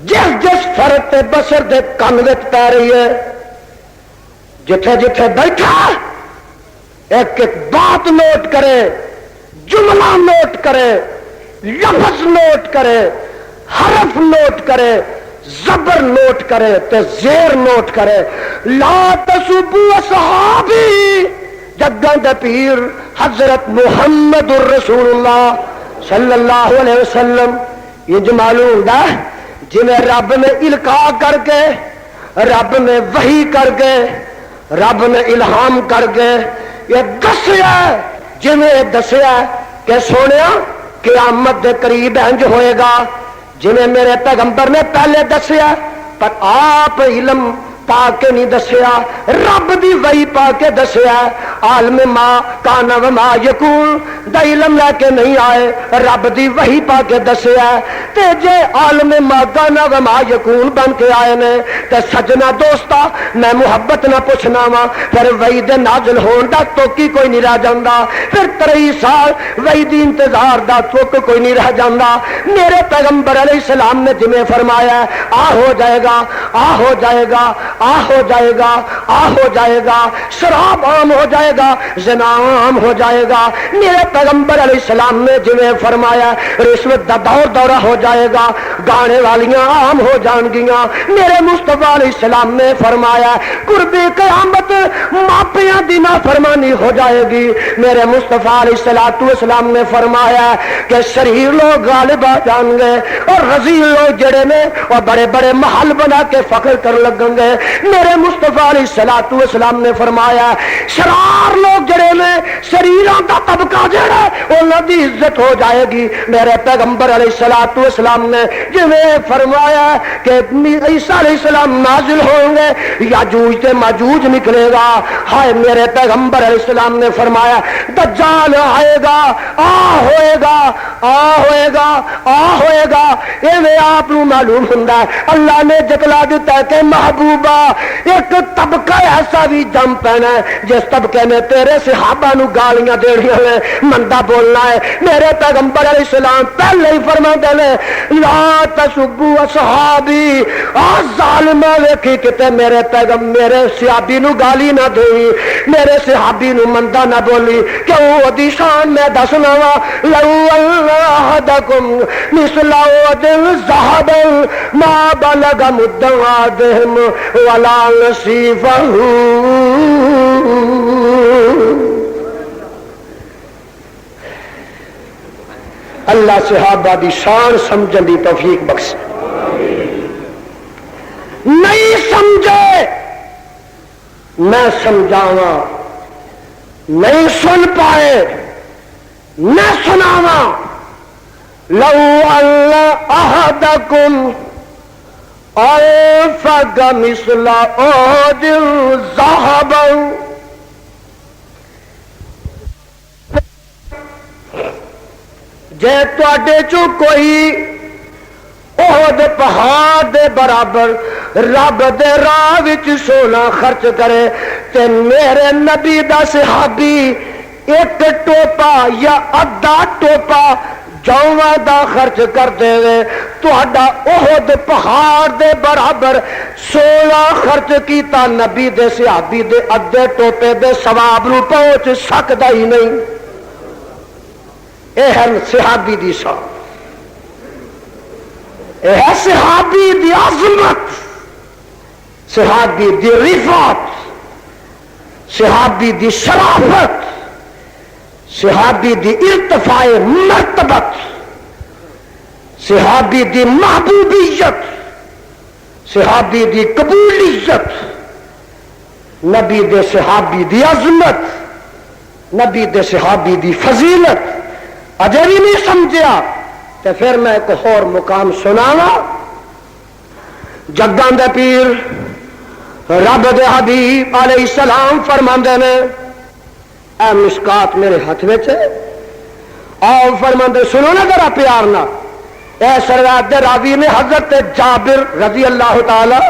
جس جس فرد تے بشر دے کن وچ پی رہی ہے, جتھے جتھے بیٹھا ایک ایک بات نوٹ کرے, جملہ نوٹ کرے, لفظ نوٹ کرے, حرف نوٹ کرے, زبر نوٹ کرے تے زیر نوٹ کرے. لا تسبوا اصحابی. جگاں دے پیر حضرت محمد الرسول اللہ صلی اللہ علیہ وسلم یہ جو معلوم ہے جنہیں رب نے القاء کر کے, رب نے وحی کر کے, رب نے الہام کر کے یہ دسیا, جنہیں دسیا کہ سونیا قیامت دے قریب انج ہوئے گا جنہیں میرے پیغمبر نے پہلے دسیا, پر آپ علم پا کے نہیں دسیا, رب دی وحی پا کے دسیا. عالم ما کان و ما یکون دا علم لے کے نہیں آئے, رب دی وحی پا کے دسیا. تے جے عالم ما کان و ما یکون بن کے آئے نے تے سجنا دوستا میں محبت نہ پوچھنا وا, پھر وحی دے نازل ہون دا توکی کوئی نہیں رہ جاندا, پھر 23 سال وحی دی انتظار دا توک کوئی نہیں رہ جاندا. میرے پیغمبر علیہ السلام نے جمیں فرمایا آ ہو جائے گا, آ ہو جائے گا, آ ہو جائے گا, آ ہو جائے گا, شراب عام ہو جائے گا, زنا عام ہو جائے گا. میرے پیغمبر علیہ السلام نے جویں فرمایا رشوت دا دور دورہ ہو جائے گا, گانے والیاں عام ہو جان گیاں. میرے مصطفیٰ علیہ السلام نے فرمایا قرب قیامت ماپیاں دی نافرمانی ہو جائے گی. میرے مصطفیٰ علیہ السلام نے فرمایا کہ شریر لوگ غالب آ جان گے اور رذیل لوگ جڑے نے اور بڑے بڑے محل بنا کے فخر کر لگیں گے. میرے مصطفیٰ علیہ السلام نے فرمایا شراب سردار لوگ جڑے نے شریراں دا طبقہ جڑا انہاں دی عزت ہو جائے گی. میرے پیغمبر علیہ الصلوۃ والسلام نے جویں فرمایا کہ عیسیٰ علیہ السلام نازل ہوں گے یاجوج تے ماجوج نکلے گا. ہائے میرے پیغمبر علیہ السلام نے فرمایا دجال آئے گا آ ہوئے گا آ ہوئے گا آ ہوئے گا. ایویں آپ نو معلوم ہوندا ہے اللہ نے جتلا دیتا ہے کہ محبوبہ ایک طبقہ ایسا بھی جم پینا ہے جس طبقے نے تیرے صحابہ نو گالیاں دینیاں نے مندا بولنا ہے. میرے پیغمبر علیہ السلام پہلے ہی فرماتے ہیں لا تسبوا اصحابی آ ظالما ویکھی کتے میرے پیغمبر میرے صحابی نو گالی نہ دئی میرے صحابی نو مندا نہ بولی کیوں دی شان میں دسنا وا لو احدکم مثل ودل ذهب ما بلغ مد وادهم ولا نصيفه. اللہ صحابہ دی شان سمجھن دی توفیق بخش. نہیں سمجھے میں سمجھاواں نہیں سن پائے میں سناواں. لو اللہ احدکم انفق مثل احد ذهبا جے تواڈے چوں کوئی احد پہاڑ دے برابر رب دے راہ وچ سونا خرچ کرے تے میرے نبی دا صحابی ایک ٹوپا یا ادھا ٹوپا جوواں دا خرچ کر دے تہاڈا احد پہاڑ دے برابر سونا خرچ کیتا نبی دے صحابی دے ادھے ٹوپے دے ثواب نو پہنچ سکدا ہی نہیں. اے ہے صحابی دی شان اے ہے صحابی دی عظمت صحابی دی رفعت صحابی دی شرافت صحابی دی ارتفاع مرتبت صحابی دی محبوبیت صحابی دی قبولیت نبی دے صحابی دی عظمت نبی دے صحابی دی فضیلت اجے بھی نہیں سمجھیا تے پھر میں ایک اور مقام سناواں. جگاں دے پیر رب دے حبیب علیہ السلام فرماندے نے اے مشکات میرے ہاتھ میں ہے اور فرماندے سنو نا ذرا پیار نہ. اے سرور دے راوی نے حضرت جابر رضی اللہ تعالی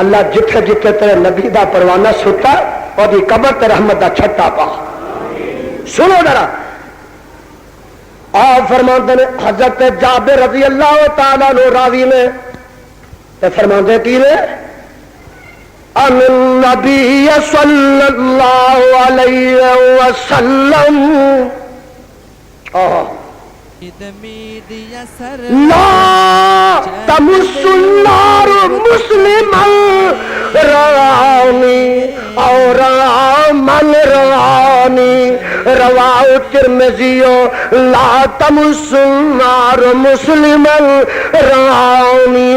اللہ جتھے جتھے تیرے نبی دا پروانہ ستا اور دی قبر تے رحمت دا چھٹا پا. سنو ذرا آپ فرماندے نے حضرت جابر رضی اللہ تعالیٰ عنہ راوی نے تے فرماندے کی نے ان النبی صلی اللہ علیہ وسلم لا تمس النار مسلما رانی اور من رانی رواه الترمذی لا تمس النار مسلما رانی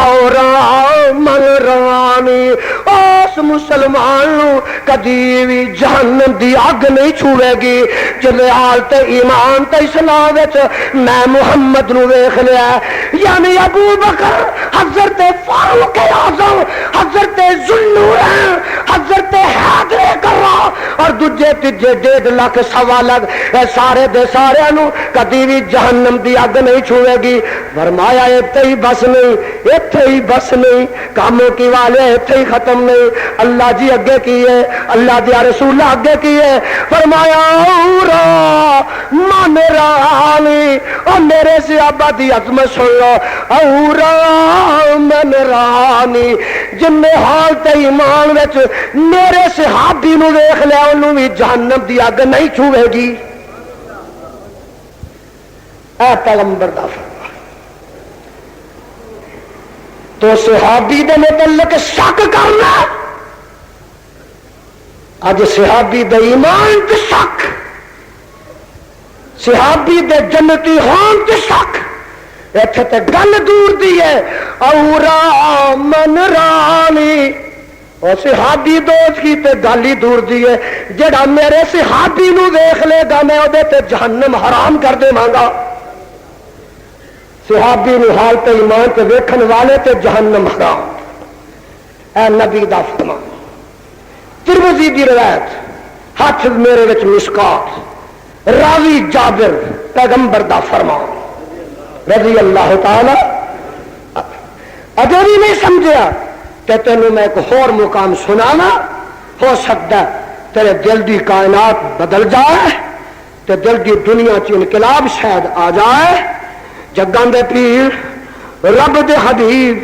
اور من رانی. اس مسلمان کدی بھی جہنم دی اگ نہیں چھوے گی جلے حالت ایمان تے اسلام وچ میں محمد نو ویکھ لیا. یعنی ابو بکر حضرت فاروق اعظم حضرت ذوالنورین حضرت حیدر کرہ اور دوجے تیجے 1.5 لاکھ سوا لاکھ سارے دے سارے نو کدی بھی جہنم دی اگ نہیں چھوے گی. فرمایا ایتھے ہی بس نہیں ایتھے ہی بس نہیں کام کی والے ایتھے ہی ختم نہیں. اللہ جی اگے کی ہے اللہ دیا رسول اگے کی ہے فرمایا اورا من رانی اور میرے صحابہ دی عظمت سن لو اورا من رانی جن حالت ایمان وچ میرے صحابی نو ویکھ لیا انہوں بھی جہنم دی اگ نہیں چھوے گی. اے پیغمبر دا فرمان تو صحابی دے متعلق شک کرنا اج صحابی دے ایمان تے شک صحابی دے جنتی ہون تے شک ایتھے تے گل دور دی ہے. اورا من رانی اور صحابی دوست کی تے گل ہی دور دی ہے، جڑا میرے صحابی نو دیکھ لے گا میں ادے تے جہنم حرام کر دے مانگا۔ صحابی نو حالت ایمان تے ویکھن والے تے جہنم حرام، اے نبی دا فرمان۔ ترمذی دی روایت، ہاتھ میرے وچ مشکات، راوی جابر، پیغمبر دا فرمان رضی اللہ تعالی۔ اجے بھی نہیں سمجھیا کہ تینوں میں ایک اور مقام سنانا، ہو سکتا ہے تیرے دل دی کائنات بدل جائے، تے دل دی دنیا چ انقلاب شاید آ جائے۔ جگاں دے پیر رب دے حبیب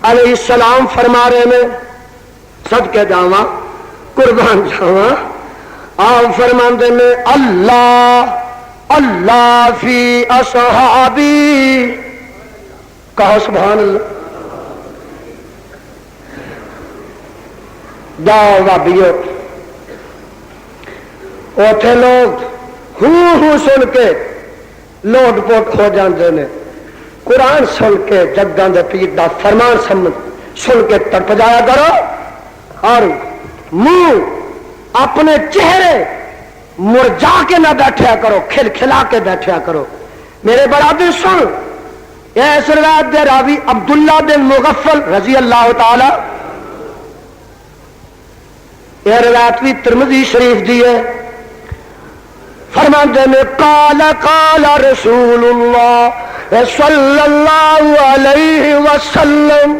علیہ السلام فرما رہے نے، صدقے جاواں قربان جاواں، آپ فرماندے نے اللہ اللہ فی اصحابی، کہو سبحان اللہ۔ جاؤ بابیو، اوتھے لوگ ہوں سن کے لوٹ پوٹ ہو جاندے نے، قرآن سن کے جگاں دے پیر دا فرمان سن کے تڑپ جایا کرو، اور منہ اپنے چہرے مرجا کے نہ بیٹھیا کرو، کھل کھلا کے بیٹھیا کرو۔ میرے برادر سن، اس روایت دے راوی عبداللہ بن مغفل رضی اللہ تعالی، یہ روایت بھی ترمذی شریف دی ہے، فرماتے ہیں قال قال رسول اللہ صلی اللہ علیہ وسلم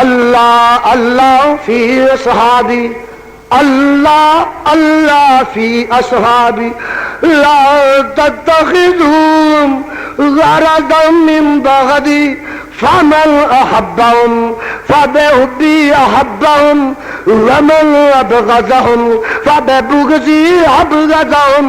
اللہ اللہ فی اصحابی، اللہ اللہ فی اصحابی، لا تتخذون غرضا من بغدی، فمن احبهم فبحبی احبهم، ومن ابغضهم فببغضی ابغضهم،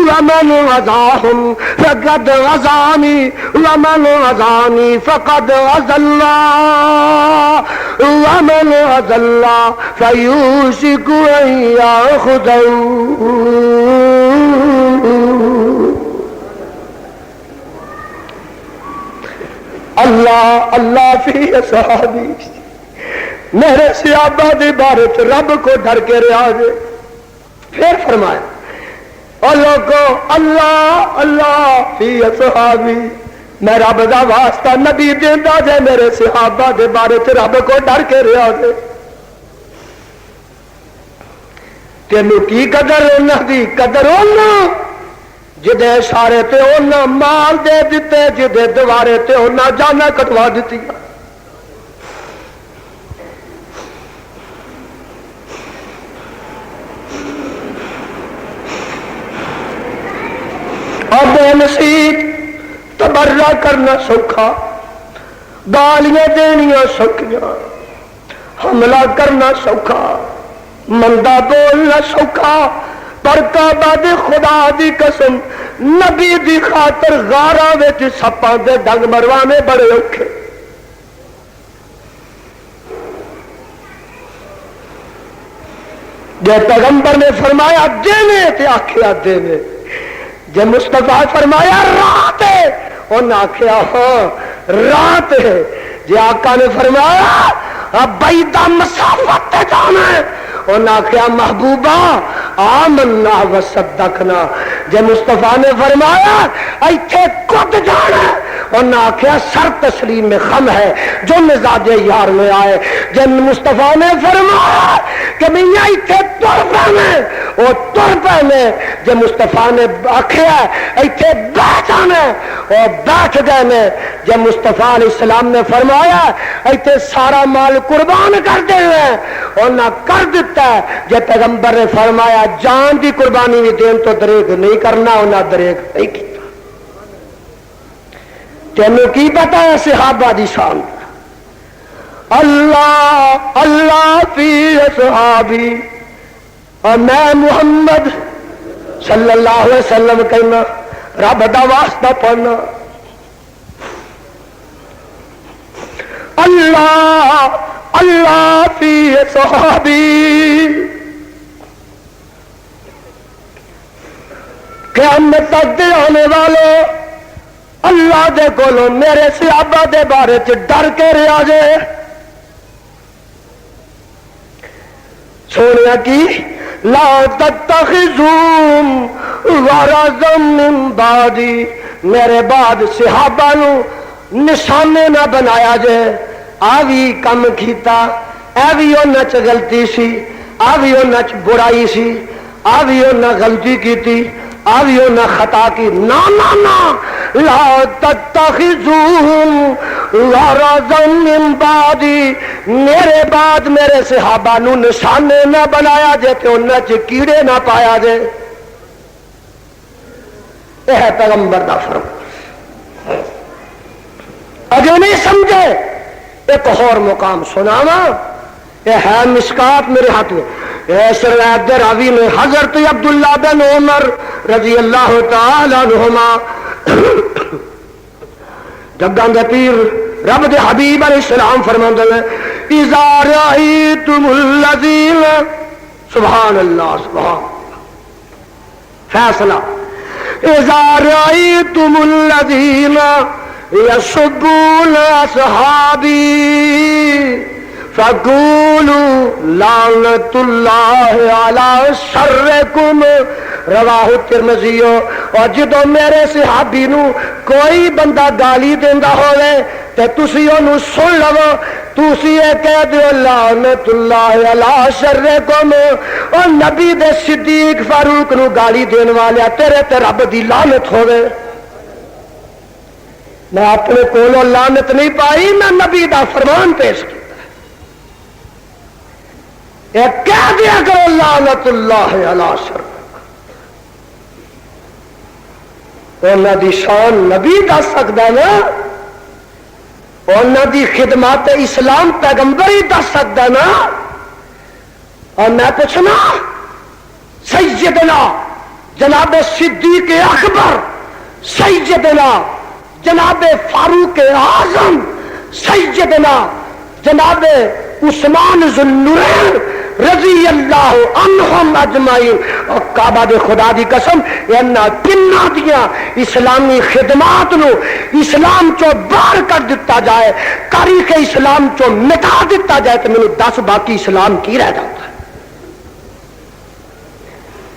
ومن غضاهم فقد غضانی، ومن غضانی فقد غضى الله، ومن غضى الله فيوشك ان يأخذه۔ اللہ اللہ فی اصحابی، میرے صحابہ دے بارے رب کو ڈر کے رہا جے۔ پھر فرمایا اور لوگوں اللہ اللہ فی اصحابی، میں رب دا واسطہ نبی دیندا جے میرے صحابہ دے بارے رب کو ڈر کے رہا جے۔ تینوں کی قدر انہاں دی قدر انہاں جدے اشارے تے انہاں مال دے دیتے، جدے دوارے تے انہاں جانا کٹوا دیتی۔ اور بے نصیب تبرہ کرنا سوکھا، گالیاں دینیاں سوکھیاں، حملہ کرنا سوکھا، مندہ بولنا سوکھا، پر کعبہ دی خدا دی قسم نبی دی خاطر غاراں وچ سپاں دے ڈنگ مروانے بڑے اوکھے۔ جے پیغمبر نے فرمایا دینے تے آکھیا دینے، جے مصطفیٰ فرمایا رات ہے انہیں آکھیا ہاں رات ہے، جے آقا نے فرمایا بعیدہ مسافت تے جانا ہے انہیں آکھیا محبوبہ آمنا وصدقنا، جے مصطفیٰ نے فرمایا ایتھے کد جانا ہے انہیں آکھیا سر تسلیم میں خم ہے جو مزاج یار میں آئے، جے مصطفیٰ نے فرمایا کہ میاں ایتھے تر پہنے وہ تر پہنے، جے مصطفیٰ نے آکھیا ایتھے بیٹھ جانا وہ بیٹھ گئے نے، جے مصطفیٰ علیہ السلام نے فرمایا ایتھے سارا مال قربان کر دے انہیں کر دیتا ہے، جے پیغمبر نے فرمایا جان دی قربانی بھی دین تو دریغ نہیں کرنا انہیں دریغ نہیں کیتا۔ تینوں کی پتا ہے صحابہ دی شان، اللہ اللہ فی اصحابی، اور میں محمد صلی اللہ علیہ وسلم کہنا رب دا واسطہ پڑھنا اللہ اللہ فی اصحابی، قیامت تک دے آنے والے اللہ دے کولوں میرے صحابہ دے بارے چ ڈر کے رہا جے۔ سونے کی لا تتخذوا غرضا من بعدی، میرے بعد صحابہ نو نشانے نہ بنایا جائے. آ بھی کم کیتا، اے بھی انہاں چ غلطی سی، آ بھی انہاں چ برائی سی، آ بھی انہاں غلطی کیتی، آ بھی انہاں خطا کی. نا نا نا، لا تتخذوهم غرضا من بعدی، میرے بعد میرے صحابہ نو نشانے نہ بنایا جے کہ انہاں چ کیڑے نہ پایا جے. یہ ہے پیغمبر دا فرمان. اگر نہیں سمجھے ایک اور مقام سناوا، یہ ہے مشکات میرے ہاتھ میں. روایت راوی میں حضرت عبداللہ بن عمر رضی اللہ تعالی عنہما جگاں دے پیر رب دے حبیب علیہ السلام فرماندے ہیں اذا رأیتم الذین، سبحان اللہ سبحان فیصلہ، اذا رأیتم الذین یسبون اصحابی فقولوا لعنت اللہ علی شرکم، رواہ ترمذی. اور جدو میرے صحابی نو کوئی بندہ گالی دیندا ہوئے تے تسی اونوں سن لو، تسی یہ کہہ دیو لعنت اللہ علی شرکم، اور نبی دے صدیق فاروق نو گالی دین والے تیرے تے رب دی لعنت ہوئے. میں اپنے کولوں لعنت نہیں پائی، میں نبی دا فرمان پیش کیا. کہہ دیا کرو لعنت اللہ علی شرک. انہاں دی شان نبی دس سکتا ہے نا، انہاں دی خدمات اسلام پیغمبر ہی دس سکتا ہے نا. اور میں پوچھنا سیدنا جناب صدیق اکبر، سیدنا جناب فاروق اعظم، سیدنا جناب عثمان ذو النورین رضی اللہ عنہم اجمعین، اور کعبہ دے خدا دی قسم انہاں تنہاں دیاں اسلامی خدمات نو اسلام چو باہر کر دیتا جائے، تاریخ اسلام چو مٹا دیتا جائے تو مینوں دس باقی اسلام کی رہ جاتا ہے.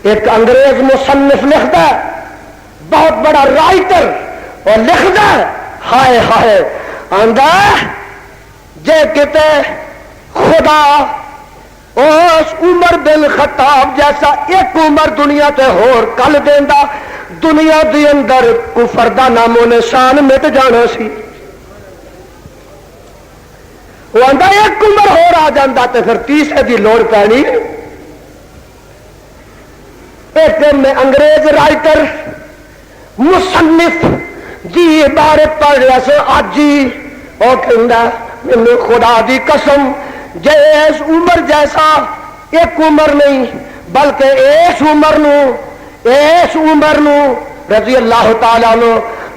ایک انگریز مصنف لکھتا ہے، بہت بڑا رائٹر، اور لکھتا ہے ہائے ہائے آندا جے کتے خدا اس عمر بن خطاب جیسا ایک عمر دنیا تے ہور کل دیندا، دنیا دی اندر کفر دا نام و نشان مٹ جانا سی. وہ آندا ایک عمر ہور آ جاندا تے پھر تیسرے دی لوڑ پینی. ایک میں انگریز رائٹر مصنف دی عبارت پڑھ رہا سا اج ہی، اور کہندا مینوں خدا دی قسم جے اس عمر جیسا ایک عمر نہیں بلکہ اس عمر نو رضی اللہ تعالیٰ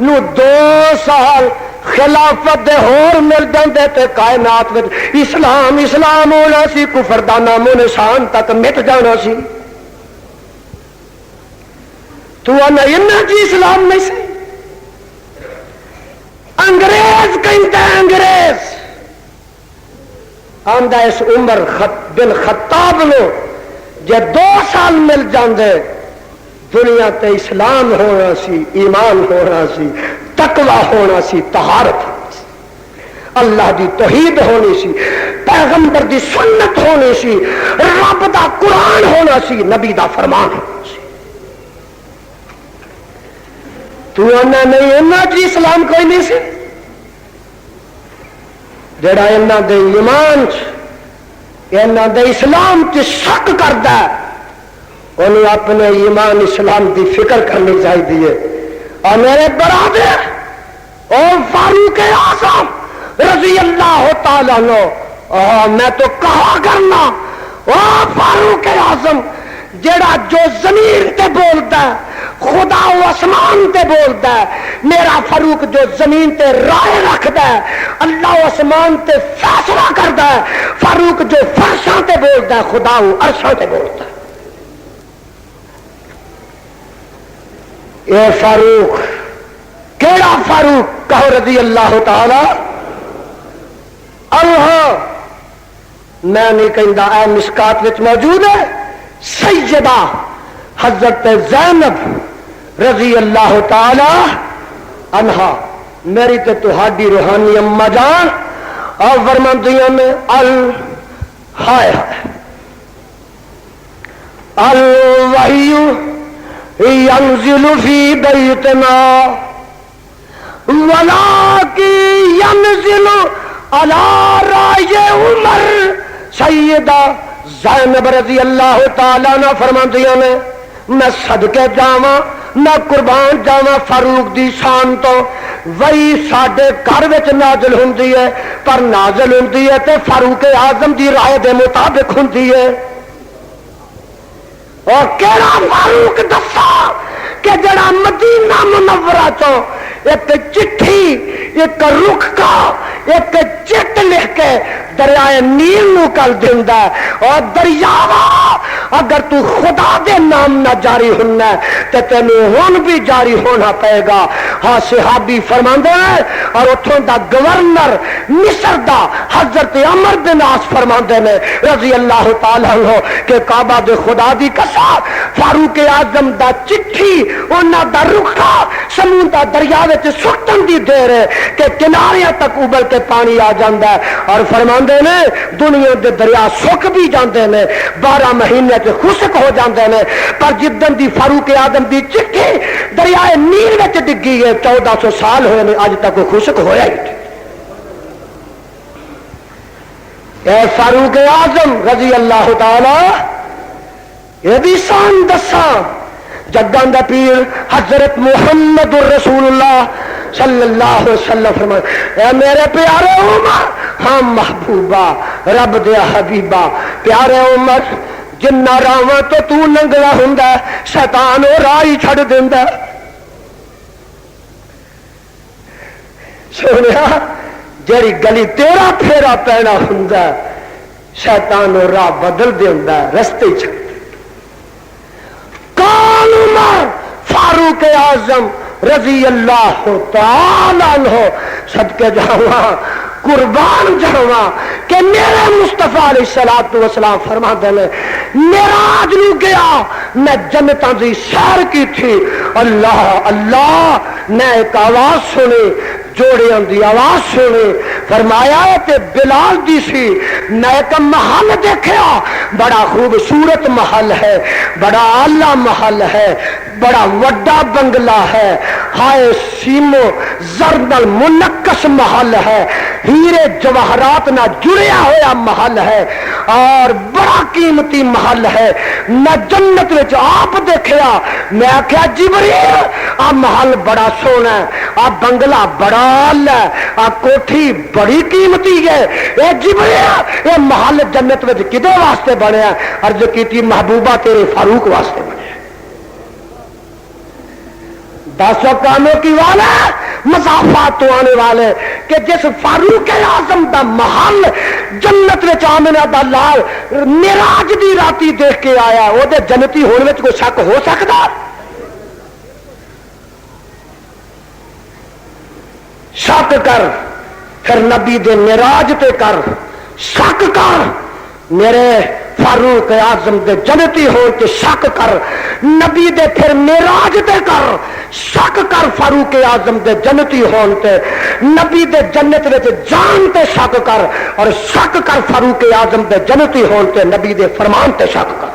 نو 2 سال خلافت دے ہور مل جاندے تے کائنات وچ اسلام ہونا سی، کفر دا نام و نشان تک مٹ جانا سی. تو انہاں جی اسلام نہیں سی. انگریز کہندا ہے، انگریز آندا اس عمر بن خطاب نو جے 2 سال مل جاندے دنیا تے اسلام ہونا سی، ایمان ہونا سی، تقوی ہونا سی، طہارت ہونا سی، اللہ دی توحید ہونی سی، پیغمبر دی سنت ہونی سی، رب دا قرآن ہونا سی، نبی دا فرمان ہونا سی. تو انہاں نہیں انہاں جی اسلام کوئی نہیں سی. جڑا انہاں دے ایمان انہاں دے اسلام تے شک کردا ہے انہوں اپنے ایمان اسلام دی فکر کرنی چاہیے. اور میرے برادر اور فاروق اعظم رضی اللہ تعالیٰ عنہ، میں تو کہا کرنا او فاروق اعظم جڑا جو زمین تے بولتا ہے خدا و آسمان تے بولتا ہے، میرا فاروق جو زمین تے رائے رکھتا ہے اللہ و آسمان تے فیصلہ کرتا ہے، فاروق جو فرشاں تے بولتا ہے خدا و عرشاں تے بولتا ہے. اے فاروق کیڑا فاروق کہو رضی اللہ تعالی عنہ. میں نہیں کہندا، اے مشکات وچ موجود ہے سیدہ حضرت زینب رضی اللہ تعالی عنہا، میری تے تہاڈی روحانی اما جان، اور فرماندیاں میں ہائے الوحی ینزل فی بیتنا ولکن ینزل علی رای عمر، سیدہ زینب رضی اللہ تعالیٰ عنہ فرماندیاں نے میں صدقے جاواں، میں قربان جاواں فاروق دی شان تو، وہی ساڈے گھر وچ نازل ہوندی ہے، پر نازل ہوندی ہے تے فاروق اعظم دی رائے دے مطابق ہوندی ہے۔ اور کیڑا فاروق دسا کہ جڑا مدینہ منورہ چو ایک چٹھی، ایک رخ کا ایک چٹ لکھ کے دریائے نیل نو کل دیندا ہے، اور دریاوا اگر تو خدا دے نام نہ جاری ہونا تے تینوں ہن بھی جاری ہونا پائے گا۔ ہاں صحابی فرماندے ہیں، اور اتھوں دا گورنر مصر دا حضرت عمر بن عاص فرماندے نے رضی اللہ تعالی عنہ کہ کعبہ دے خدا دی قسم فاروق اعظم دا چٹھی انہاں دا رخا سمندر دریا وچ سٹن دی دیر ہے کہ کناریاں تک ابل کے پانی آ جاندا ہے، اور فرماندے نے دنیا دے دریا سک بھی جاندے نے، 12 مہینے تے خشک ہو جاندے نے، پر جدن دی فاروق اعظم دی چٹھی دریائے نیل وچ ڈگی ہے 1400 سال ہوئے نے اج تک وہ خشک ہویا ہی نہیں۔ اے فاروق اعظم رضی اللہ تعالی یہ بھی شان دساں، جگاں دا پیر حضرت محمد رسول اللہ صلی اللہ علیہ وسلم فرمائے اے میرے پیارے عمر، ہاں محبوبہ رب دیا حبیبہ، پیارے عمر جنہ راواں تو لنگڑا ہوندا شیطان او راہ ہی چھڑ دیندا، سونیا جڑی گلی تیرا پھیرا پینا ہوندا شیطان او راہ بدل دیندا، رستے چھڑ عمر فاروق اعظم رضی اللہ تعالی عنہ صدقے جاواں قربان جاواں کہ میرے مصطفیٰ علیہ الصلوۃ والسلام فرماتے ہیں معراج نو گیا میں جنتاں دی سیر کی تھی، اللہ اللہ میں ایک آواز سنی، جوڑیاں دی آواز سنی، فرمایا تے بلال دی سی، میں ایک محل دیکھا، بڑا خوبصورت محل ہے، بڑا اعلیٰ محل ہے، بڑا وڈا بنگلہ ہے، ہائے سیمو زرد المنکس محل ہے، ہیرے جواہرات نہ جڑیا ہوا محل ہے، اور بڑا قیمتی محل ہے۔ میں جنت وچ آپ دیکھیا، میں آخیا جبریل آ محل بڑا سونا ہے، آ بنگلہ بڑا اعلیٰ ہے، آ کوٹھی بڑی قیمتی ہے، اے جبریل اے محل جنت وچ کدے واسطے بنیا؟ عرض کیتی محبوبہ تیرے فاروق واسطے بنیا۔ 10 کاموں کی والے مسافات تو آنے والے کہ جس فاروق اعظم دا محل جنت وچ آمنہ دا لال معراج دی راتی دیکھ کے آیا، او دے جنتی ہونے وچ کوئی شک ہو سکدا؟ شک کر پھر نبی دے معراج تے کر، شک کر میرے فاروق اعظم دے جنتی ہون تے شک کر، نبی دے پھر معراج تے کر، شک کر فاروق اعظم دے جنتی ہون تے، نبی دے جنت وچ جان تے شک کر، اور شک کر فاروق اعظم دے جنتی ہون تے، نبی دے فرمان تے شک کر۔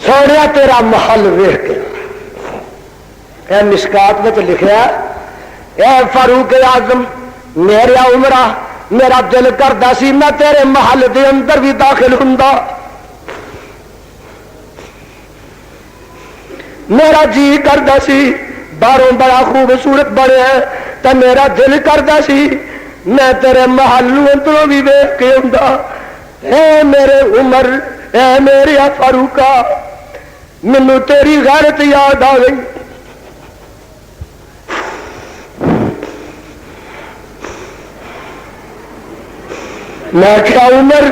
سوڑیا تیرا محل ویکھ کے اے مشکات وچ لکھیا اے فاروق اعظم میرے عمرہ میرا دل کردا سی میں تیرے محل دے اندر بھی داخل ہوندا، میرا جی کردا سی باہروں بڑا خوبصورت بنیا تے میرا دل کردا سی میں تیرے محل اندروں بھی ویکھ کے ہوندا۔ اے میرے عمر، اے میرے فاروقہ، مینوں تیری غیرت یاد آ گئی۔ میں کیا عمر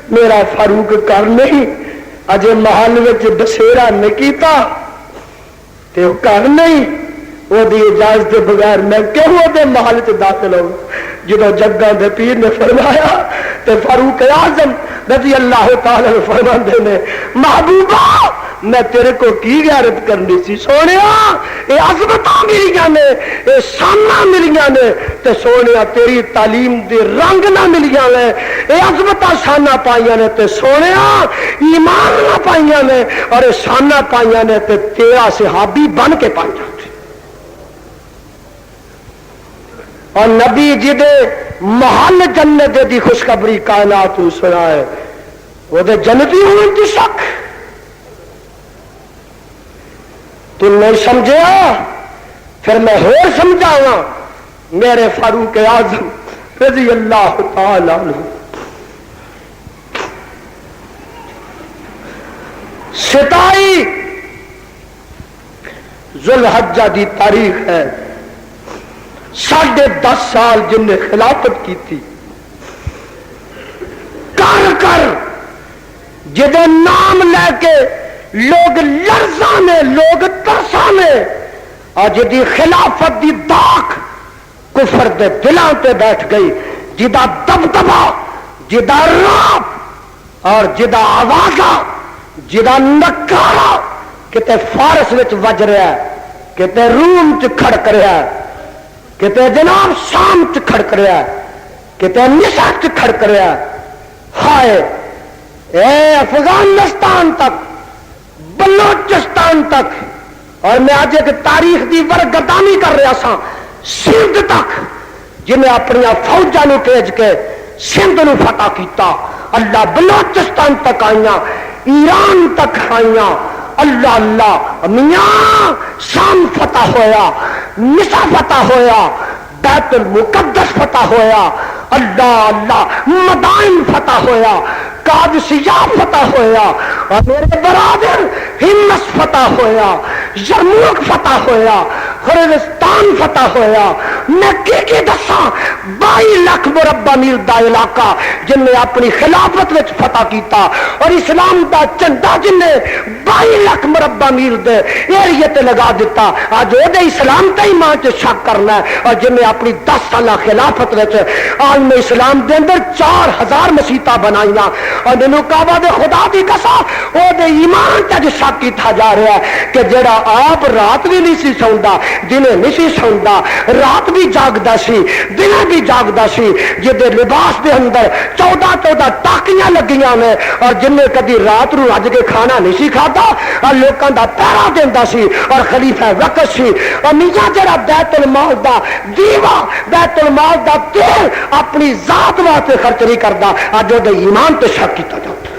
میرا فاروق کر نہیں اجے محل وچ بسیرا نہیں کیتا تے وہ کر نہیں، وہ دی اجازت کے بغیر میں کیوں دے محل چ داخل ہوں؟ جدو جگہ دے پیر نے فرمایا تے فاروق اعظم رضی اللہ تعالی عنہ فرماندے نے محبوبہ میں تیرے کو کی غیرت کرنی سی سونیا یہ عظمتاں ملیاں نے یہ شاناں ملیاں نے تے سونیا تیری تعلیم دے رنگ نہ ملیاں نے یہ عظمتاں شاناں پائیاں نے تے سونیا ایمان نہ پائیاں نے اور یہ شاناں پائیاں نے تے تیرا صحابی بن کے پائیاں اور نبی جدے محل جنت دی خوشخبری کائنات کو سنائے وہ دے جنتی ہوئے کی شک تو نہیں سمجھیا پھر میں اور سمجھاؤں میرے فاروق اعظم رضی اللہ تعالی عنہ ستائی ذوالحجہ دی تاریخ ہے 10.5 سال جن نے خلافت کی تھی کر کر جدے نام لے کے لوگ لرزانے لوگ ترسانے اور جدی خلافت دی داغ کفر دے دلاں تے بیٹھ گئی جدا دبدبا جدا رعب اور جدا آوازہ جدا نکارا کتے فارس وچ وج رہا ہے کتے روم چ کھڑک رہا ہے کتے جناب شام چ کھڑک رہا ہے کتے مصر چ کھڑک رہا ہے ہائے اے افغانستان تک بلوچستان تک اور میں آج ایک تاریخ دی ورگردانی کر رہا سا سندھ تک جنہیں اپنی فوجاں نو بھیج کے سندھ نو فتح کیتا اللہ بلوچستان تک آئیاں ایران تک آئیاں اللہ اللہ میاں شام فتح ہویا مصر فتح ہویا بیت المقدس فتح ہویا اللہ اللہ مدائن فتح ہویا قادسیہ فتح ہویا اور میرے برادر ہمس فتح ہویا یرموک فتح ہویا خرستان فتح ہویا میں کی دساں 22 لاکھ مربع میل دا علاقہ جن نے اپنی خلافت وچ فتح کیتا اور اسلام دا چنڈا جن نے 22 لاکھ مربع میل دے ایریے تے لگا دیتا اج او دے اسلام تے ایمان تے شک کرنا ہے اور جن نے اپنی 10 سالہ خلافت وچ عالم اسلام دے اندر 4000 مسیتاں بنائیاں اور مینوں کعبہ دے خدا دی قسم او دے ایمان تے شک کیتا جا رہا ہے کہ جڑا آپ رات بھی نہیں سی سوندا دنے نہیں سی سوندا رات بھی جاگدا سی دنے بھی جاگدا سی جدے لباس دے اندر 14 ٹاکیاں لگیاں نے اور جن نے کدی رات نو رج کے کھانا نہیں سی کھادا اور لوکاں دا پہرا دیندا سی اور خلیفہ وقت سی اور میاں جڑا بیت المال دا دیوا بیت المال دا تیل اپنی ذات واسطے خرچ نہیں کردا اج او دے ایمان تے شک کیتا جاتا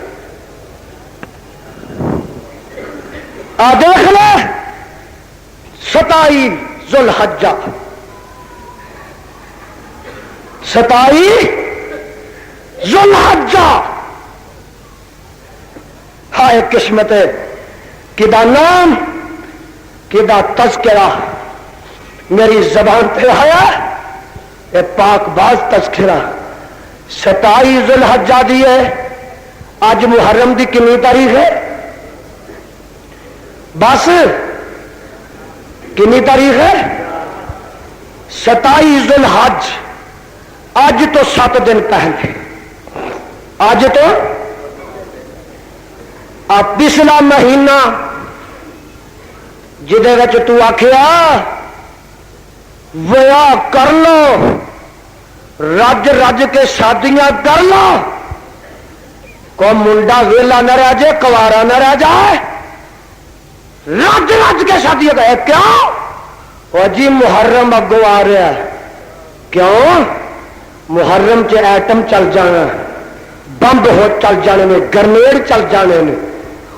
آ دیکھ لے 27 ذوالحجہ 27 ذوالحجہ ہائے قسمت کدا نام کدا تذکرہ میری زبان پہ آیا اے پاک باز تذکرہ 27 ذوالحجہ دی ہے آج محرم دی کنی تاریخ ہے بس کنی تاریخ ہے 27 ذوالحج آج تو 7 دن پہلے آج تو پچھلا مہینہ جدے وچ تو آکھیا ویا کر لو رج رج کے شادیاں کر لو کو منڈا ویلا نہ رہ جائے کوارا نہ رہ جائے رج رج کے شادیاں کر کیوں وہ جی محرم اگوں آ رہا ہے کیوں محرم چ ایٹم چل جانا بمب ہو چل جانے نے گرنیڈ چل جانے نے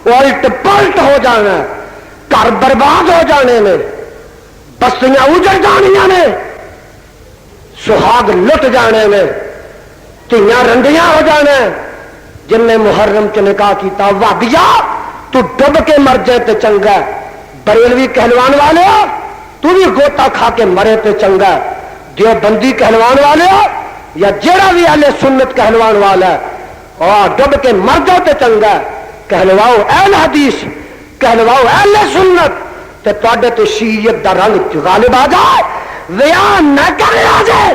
الٹ پلٹ ہو جانا گھر برباد ہو جانے نے بستیاں اجڑ جانیاں نے سہاگ لٹ جانے نے دھیاں رنڈیاں ہو جانے جن نے محرم چ نکاح کیتا وابیا تو ڈب کے مر جائے تے چنگا بریلوی کہلوان والے تو بھی گوتا کھا کے مرے تے چنگا دیوبندی کہلوان والے یا جڑا بھی اہل سنت کہلوان والا ہے اور ڈب کے مر جاؤ تے چنگا کہلواؤ اہل حدیث کہلواؤ اہل سنت تے تواڈے تے شیعت دا رنگ غالب آ جائے ویان نہ کرے آ جائے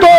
2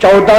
14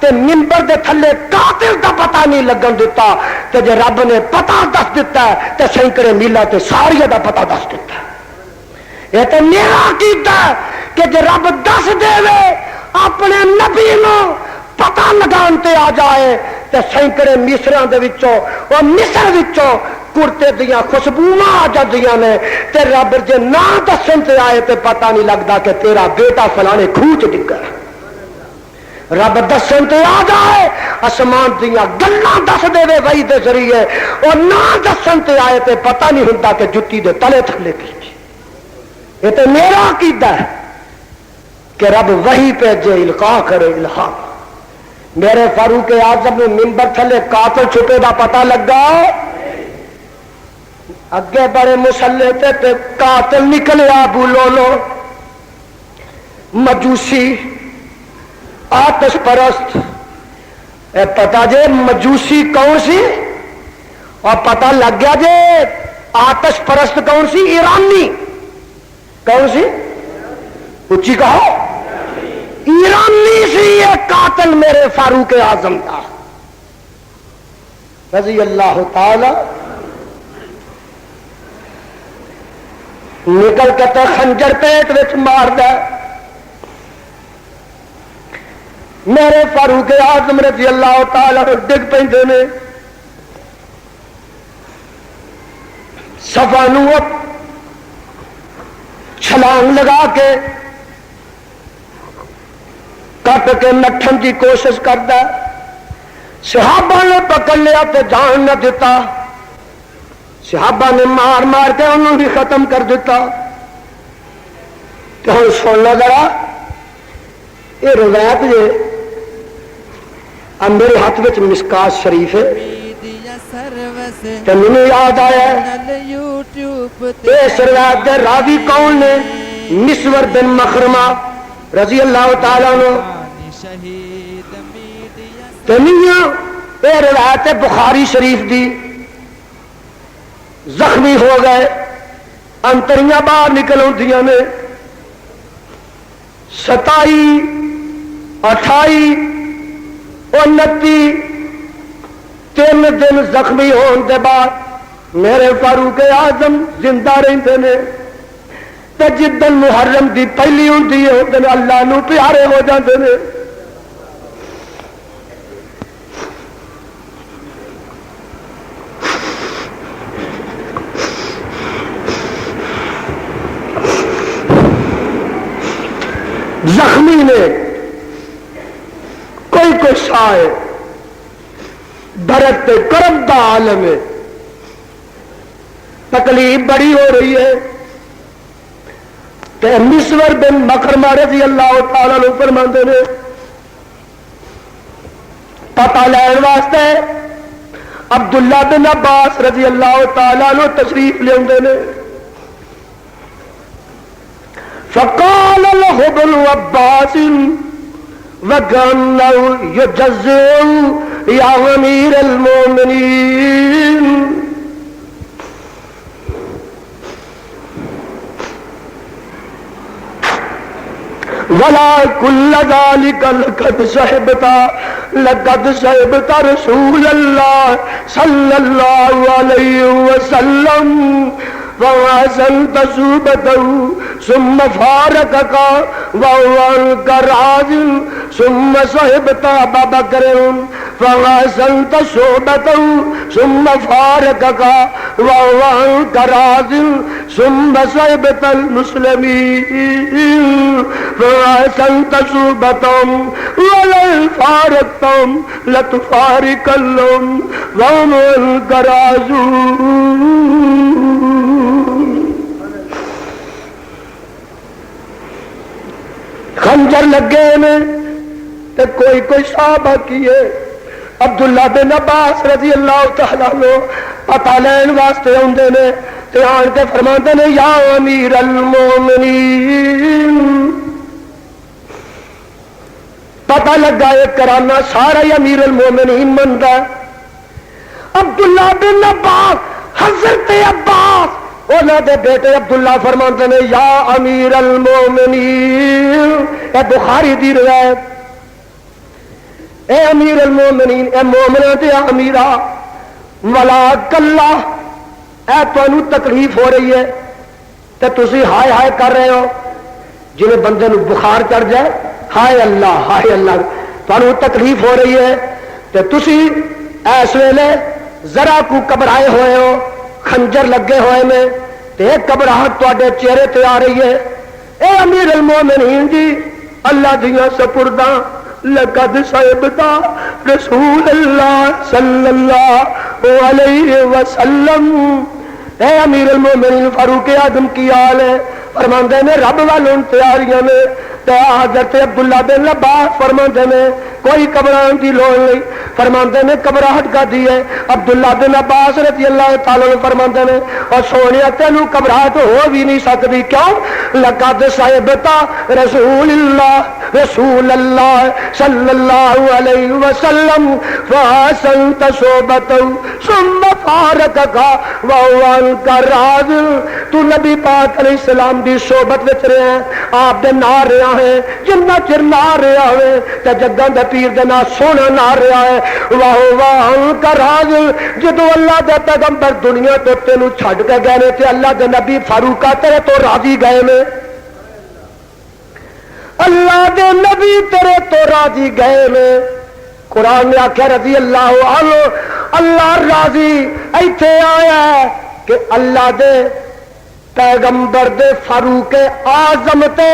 تے منبر دے تھلے قاتل دا پتہ نہیں لگن دیتا، تے جے رب نے پتہ دس دیتا ہے تے سینکڑے میلاں تے ساریاں دا پتہ دس دیتا ہے۔ یہ تو میرا عقیدہ ہے کہ جے رب دس دے اپنے نبی نو پتہ لگان تے آ جائے تے سینکڑے مصراں دے وچوں او مصر وچوں کرتے دیاں خوشبوواں آ جاندیاں نے، تے رب جے نہ دسن تے آئے تے پتہ نہیں لگتا کہ تیرا بیٹا فلانے کھوہ چ ڈگا۔ رب دسن تے آ جائے آسمان دیاں گلاں دس دے وحی دے ذریعے، اور نہ دسن تے آئے تے پتہ نہیں ہوندا کہ جتی دے تلے تھلے کی۔ یہ تو میرا عقیدہ ہے کہ رب وحی پہ جے القاء کرے الہام۔ میرے فاروق اعظم نے منبر تھلے قاتل چھپے دا پتہ لگا، اگے بڑے مسلح تے قاتل نکلے ابو لولو مجوسی آتش پرست۔ پتا جے مجوسی کون سی، اور پتا لگ گیا جے آتش پرست کون سی، ایرانی کون سی، اچھی کہو، ایرانی سی یہ قاتل میرے فاروق اعظم کا رضی اللہ تعالی۔ نکل کے تو خنجر پیٹ وچ مار دے، میرے فاروق اعظم رضی اللہ تعالی ڈگ پیندے نے، صفا نو چھلانگ لگا کے کٹ کے نٹھن کی کوشش کرتا، صحابہ نے پکڑ لیا تو جان نہ دیتا، صحابہ نے مار مار کے انہوں بھی ختم کر دیتا۔ تو ہوں سن لو ذرا یہ روایت جو اب میرے ہاتھ میں مشکات شریف ہے، تو مجھے یاد آیا اس روایت دے راوی کون نے، مسور بن مخرمہ رضی اللہ تعالیٰ عنہ۔ تو یہ روایت بخاری شریف دی، زخمی ہو گئے، انتریاں باہر نکل آدیاں نے، 27 28 29 3 دن زخمی ہونے کے بعد میرے فاروق اعظم زندہ رہتے ہیں، تو جدن محرم دی پہلی ہوتی ہے اس دن اللہ نو پیارے ہو جاتے ہیں۔ زخمی نے کوئی شاعر بھرت کرم دا عالم ہے، تکلیف بڑی ہو رہی ہے، کہ مسور بن مخرمہ رضی اللہ تعالیٰ عنہ فرماندے نے پتہ لین واسطے عبداللہ بن عباس رضی اللہ تعالیٰ عنہ تشریف لے آندے نے، فقال له ابن عباس وكأنه يجزع يا أمير المؤمنين ولا كل ذلك لقد صحبت رسول الله صلى الله عليه وسلم فوازنت صوبته ثم فارقك وهو كراز ثم صحبت أبا بكر فوازنت صوبته ثم فارقك وهو كراز ثم صحبت المسلمين فوازنت صوبتهم ولن فارقتهم لتفارقنهم وهم كراز۔ خنجر لگے میں تے کوئی صحابہ کیے، عبداللہ بن عباس رضی اللہ تعالیٰ عنہ پتہ لین واسطے آندے نے، تے آن کے فرماندے نے یا امیر المومنین۔ پتہ لگا یہ کرانا سارا ہی امیر المومنین مندا ہے۔ عبداللہ بن عباس حضرت عباس انہوں دے بیٹے عبداللہ فرماندے نے یا امیر المومنین، اے بخاری دی روایت، اے امیر المومنین، اے مومناں دے امیرا، ولا کلا، اے تانوں تکلیف ہو رہی ہے تے تسی ہائے ہائے کر رہے ہو، جنہیں بندے نو بخار چڑھ جائے ہائے اللہ تانوں تکلیف ہو رہی ہے تے تسی اس ویلے ذرا کو گھبرائے ہوئے ہو، خنجر لگے ہوئے میں تے گھبراہٹ تواڈے چہرے تے آ رہی ہے۔ اے امیر المومنین جی، اللہ دیاں سپرداں لقد صحبتا رسول اللہ صلی اللہ علیہ وسلم۔ اے امیر المومنین فاروق اعظم کی حال ہے؟ فرماندے نے رب والوں تیاریاں نے تے حضرت عبداللہ بن عباس فرماندے نے کوئی گھبران کی لوڑ نہیں، فرماندے نے گھبراہٹ کا دی ہے۔ عبداللہ بن عباس رضی اللہ تعالی عنہ فرماندے نے اور سونیا تینوں گھبراہٹ ہو بھی نہیں سکتی، کیوں؟ لقد صحبتا رسول اللہ صلی اللہ علیہ وسلم فحسنت صحبتہ ثم فارقک وهو عنک راض۔ تو نبی پاک علیہ السلام دی صحبت وچ رہیا ہے، آپ دے نال رہیا ہے، جنہ چر نال رہیا ہے تے جگاں دے پیر دے نال سونا نال رہیا ہے، وهو عنک راض۔ جدوں اللہ دے پیغمبر دنیا تو تینوں چھڈ کے گئے نے تے اللہ دے نبی فاروق تیرے تو راضی گئے نے، اللہ دے نبی تیرے تو راضی گئے نے۔ قرآن نے آخیا رضی اللہ عنہ، اللہ راضی ایتھے آیا ہے کہ اللہ دے پیغمبر دے فاروق اعظم تے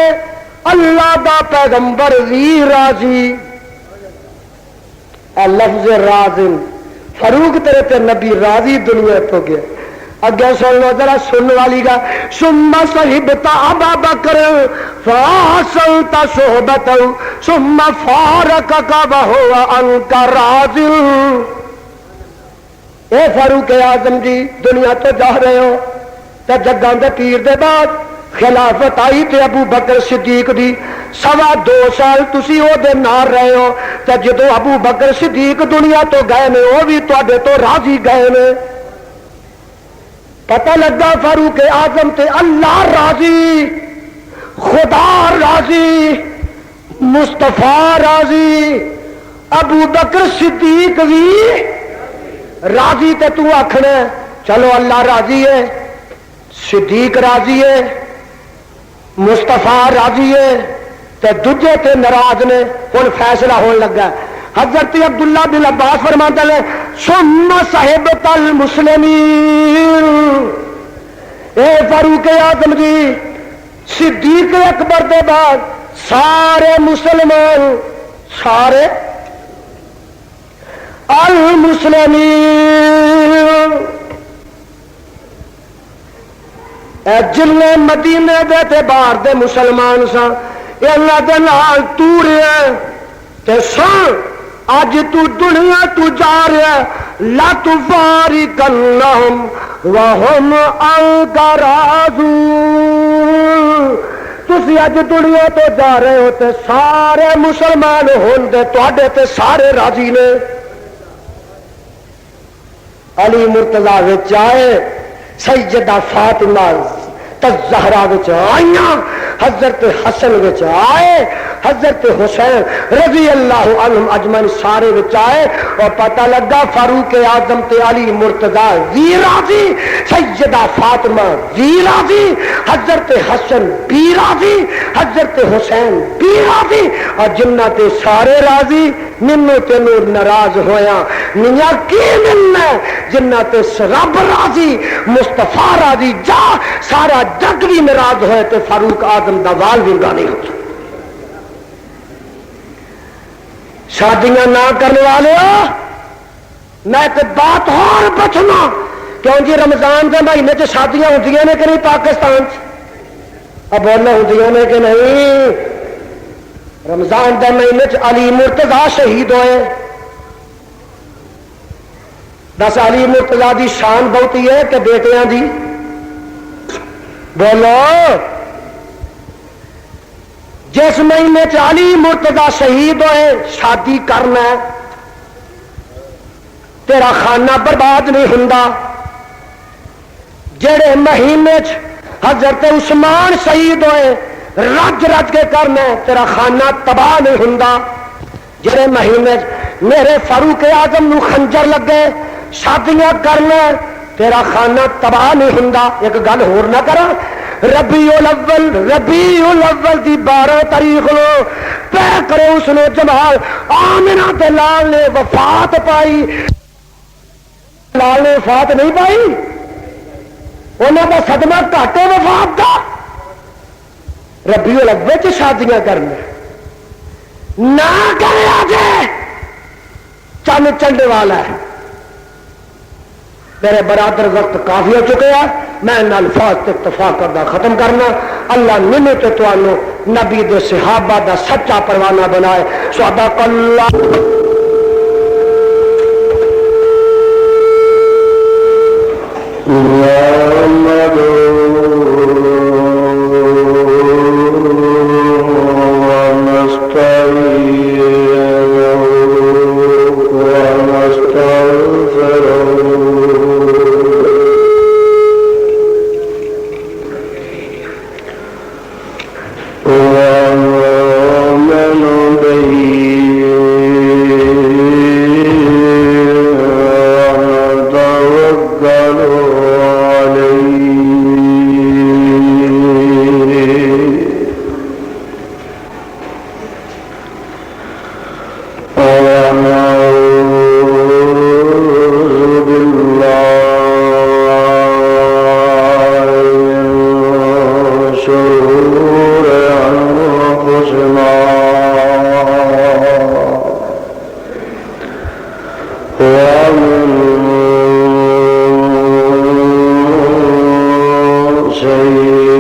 اللہ دا پیغمبر بھی راضی۔ اے لفظ راضی، فاروق تیرے تے نبی راضی دنیا تو گیا۔ اگے سن لو ذرا سن والی گا، ثم صحبت ابا بکر فحسنت صحبتہ ثم فارقک وهو عنک راض۔ اے فاروق اعظم جی، دنیا تو جا رہے ہو تے جگاں دے پیر دے بعد خلافت آئی تے ابو بکر صدیق دی 2.25 سال تسی او دے نال رہے ہو تے جدوں ابو بکر صدیق دنیا تو گئے نے وہ بھی تواڈے تو راضی گئے نے۔ پتہ لگا فاروق اعظم تے اللہ راضی، خدا راضی، مصطفیٰ راضی، ابو بکر صدیق بھی راضی۔ تے تو آکھنا چلو اللہ راضی ہے، صدیق راضی ہے، مصطفیٰ راضی ہے تے دجے تے ناراض نے۔ ہن فیصلہ ہون لگا، حضرت عبداللہ بن عباس فرماتے ہیں ثم صحبت المسلمین۔ اے فاروق اعظم جی، صدیق اکبر دے بعد سارے مسلمان، سارے المسلمین، اے جن مدینے دے تے باہر دے مسلمان سن، اے اللہ دے نال تور ہے تے سن اج تو دنیا تو جا رہا ہے، لا تفارقنہم وہم عنک راضون۔ تسی اج دنیا تو جا رہے ہو تے سارے مسلمان ہوندے تواڈے تے سارے راضی نے۔ علی مرتضیٰ وچ آئے، سیدہ فاطمہ زہرا وچ آئیاں، حضرت حسن وچ آئے، حضرت حسین رضی اللہ عنہم اجمعین سارے وچ آئے، اور پتہ لگا فاروق اعظم تے علی مرتضیٰ وی راضی، سیدہ فاطمہ وی راضی، حضرت حسن بھی راضی، حضرت حسین بھی راضی، اور جنہ تے سارے راضی منو تینوں ناراض ہویا میاں کی ملنا جنہ تے رب راضی، مصطفیٰ راضی، جا سارا جگ بھی ناراض ہوئے تے فاروق اعظم دا وال بھی نہیں ہوتا۔ شادیاں نہ کرنے والے ہو، میں ایک بات اور پوچھنا، کیوں جی رمضان کے مہینے چ شادیاں ہوندیاں نے کہ نہیں پاکستان چ؟ اب بولنا ہوندیاں نے کہ نہیں؟ رمضان کے مہینے چ علی مرتضیٰ شہید ہوئے، دس علی مرتضیٰ دی شان بہت ہی ہے کہ بیٹیاں دی؟ بولو، جس مہینے چ علی مرتضیٰ شہید ہوئے شادی کرنا تیرا خانہ برباد نہیں ہوندا، جڑے مہینے چ حضرت عثمان شہید ہوئے رج رج کے کرنا تیرا خانہ تباہ نہیں ہوندا، جڑے مہینے میرے فاروق اعظم نو خنجر لگے شادیاں کرنا تیرا خانہ تباہ نہیں ہوندا. ایک گل ہور نہ کرا، ربیع الاول دی 12 تاریخ نو پہ کرو اس نے جمال آمنہ تے لال نے وفات پائی. لال نے وفات نہیں پائی، انہوں کا صدمہ گھاٹے وفات دا. ربیع الاول چ شادیاں کرنا نہ کرے آجے چند چنڈے والا ہے. میرے برادر وقت کافی ہو چکے ہیں، میں ان الفاظ تے اتفاق کرنا ختم کرنا. اللہ مینوں تے تانوں نبی دے صحابہ دا سچا پروانہ بنائے. صدق اللہ. سيئات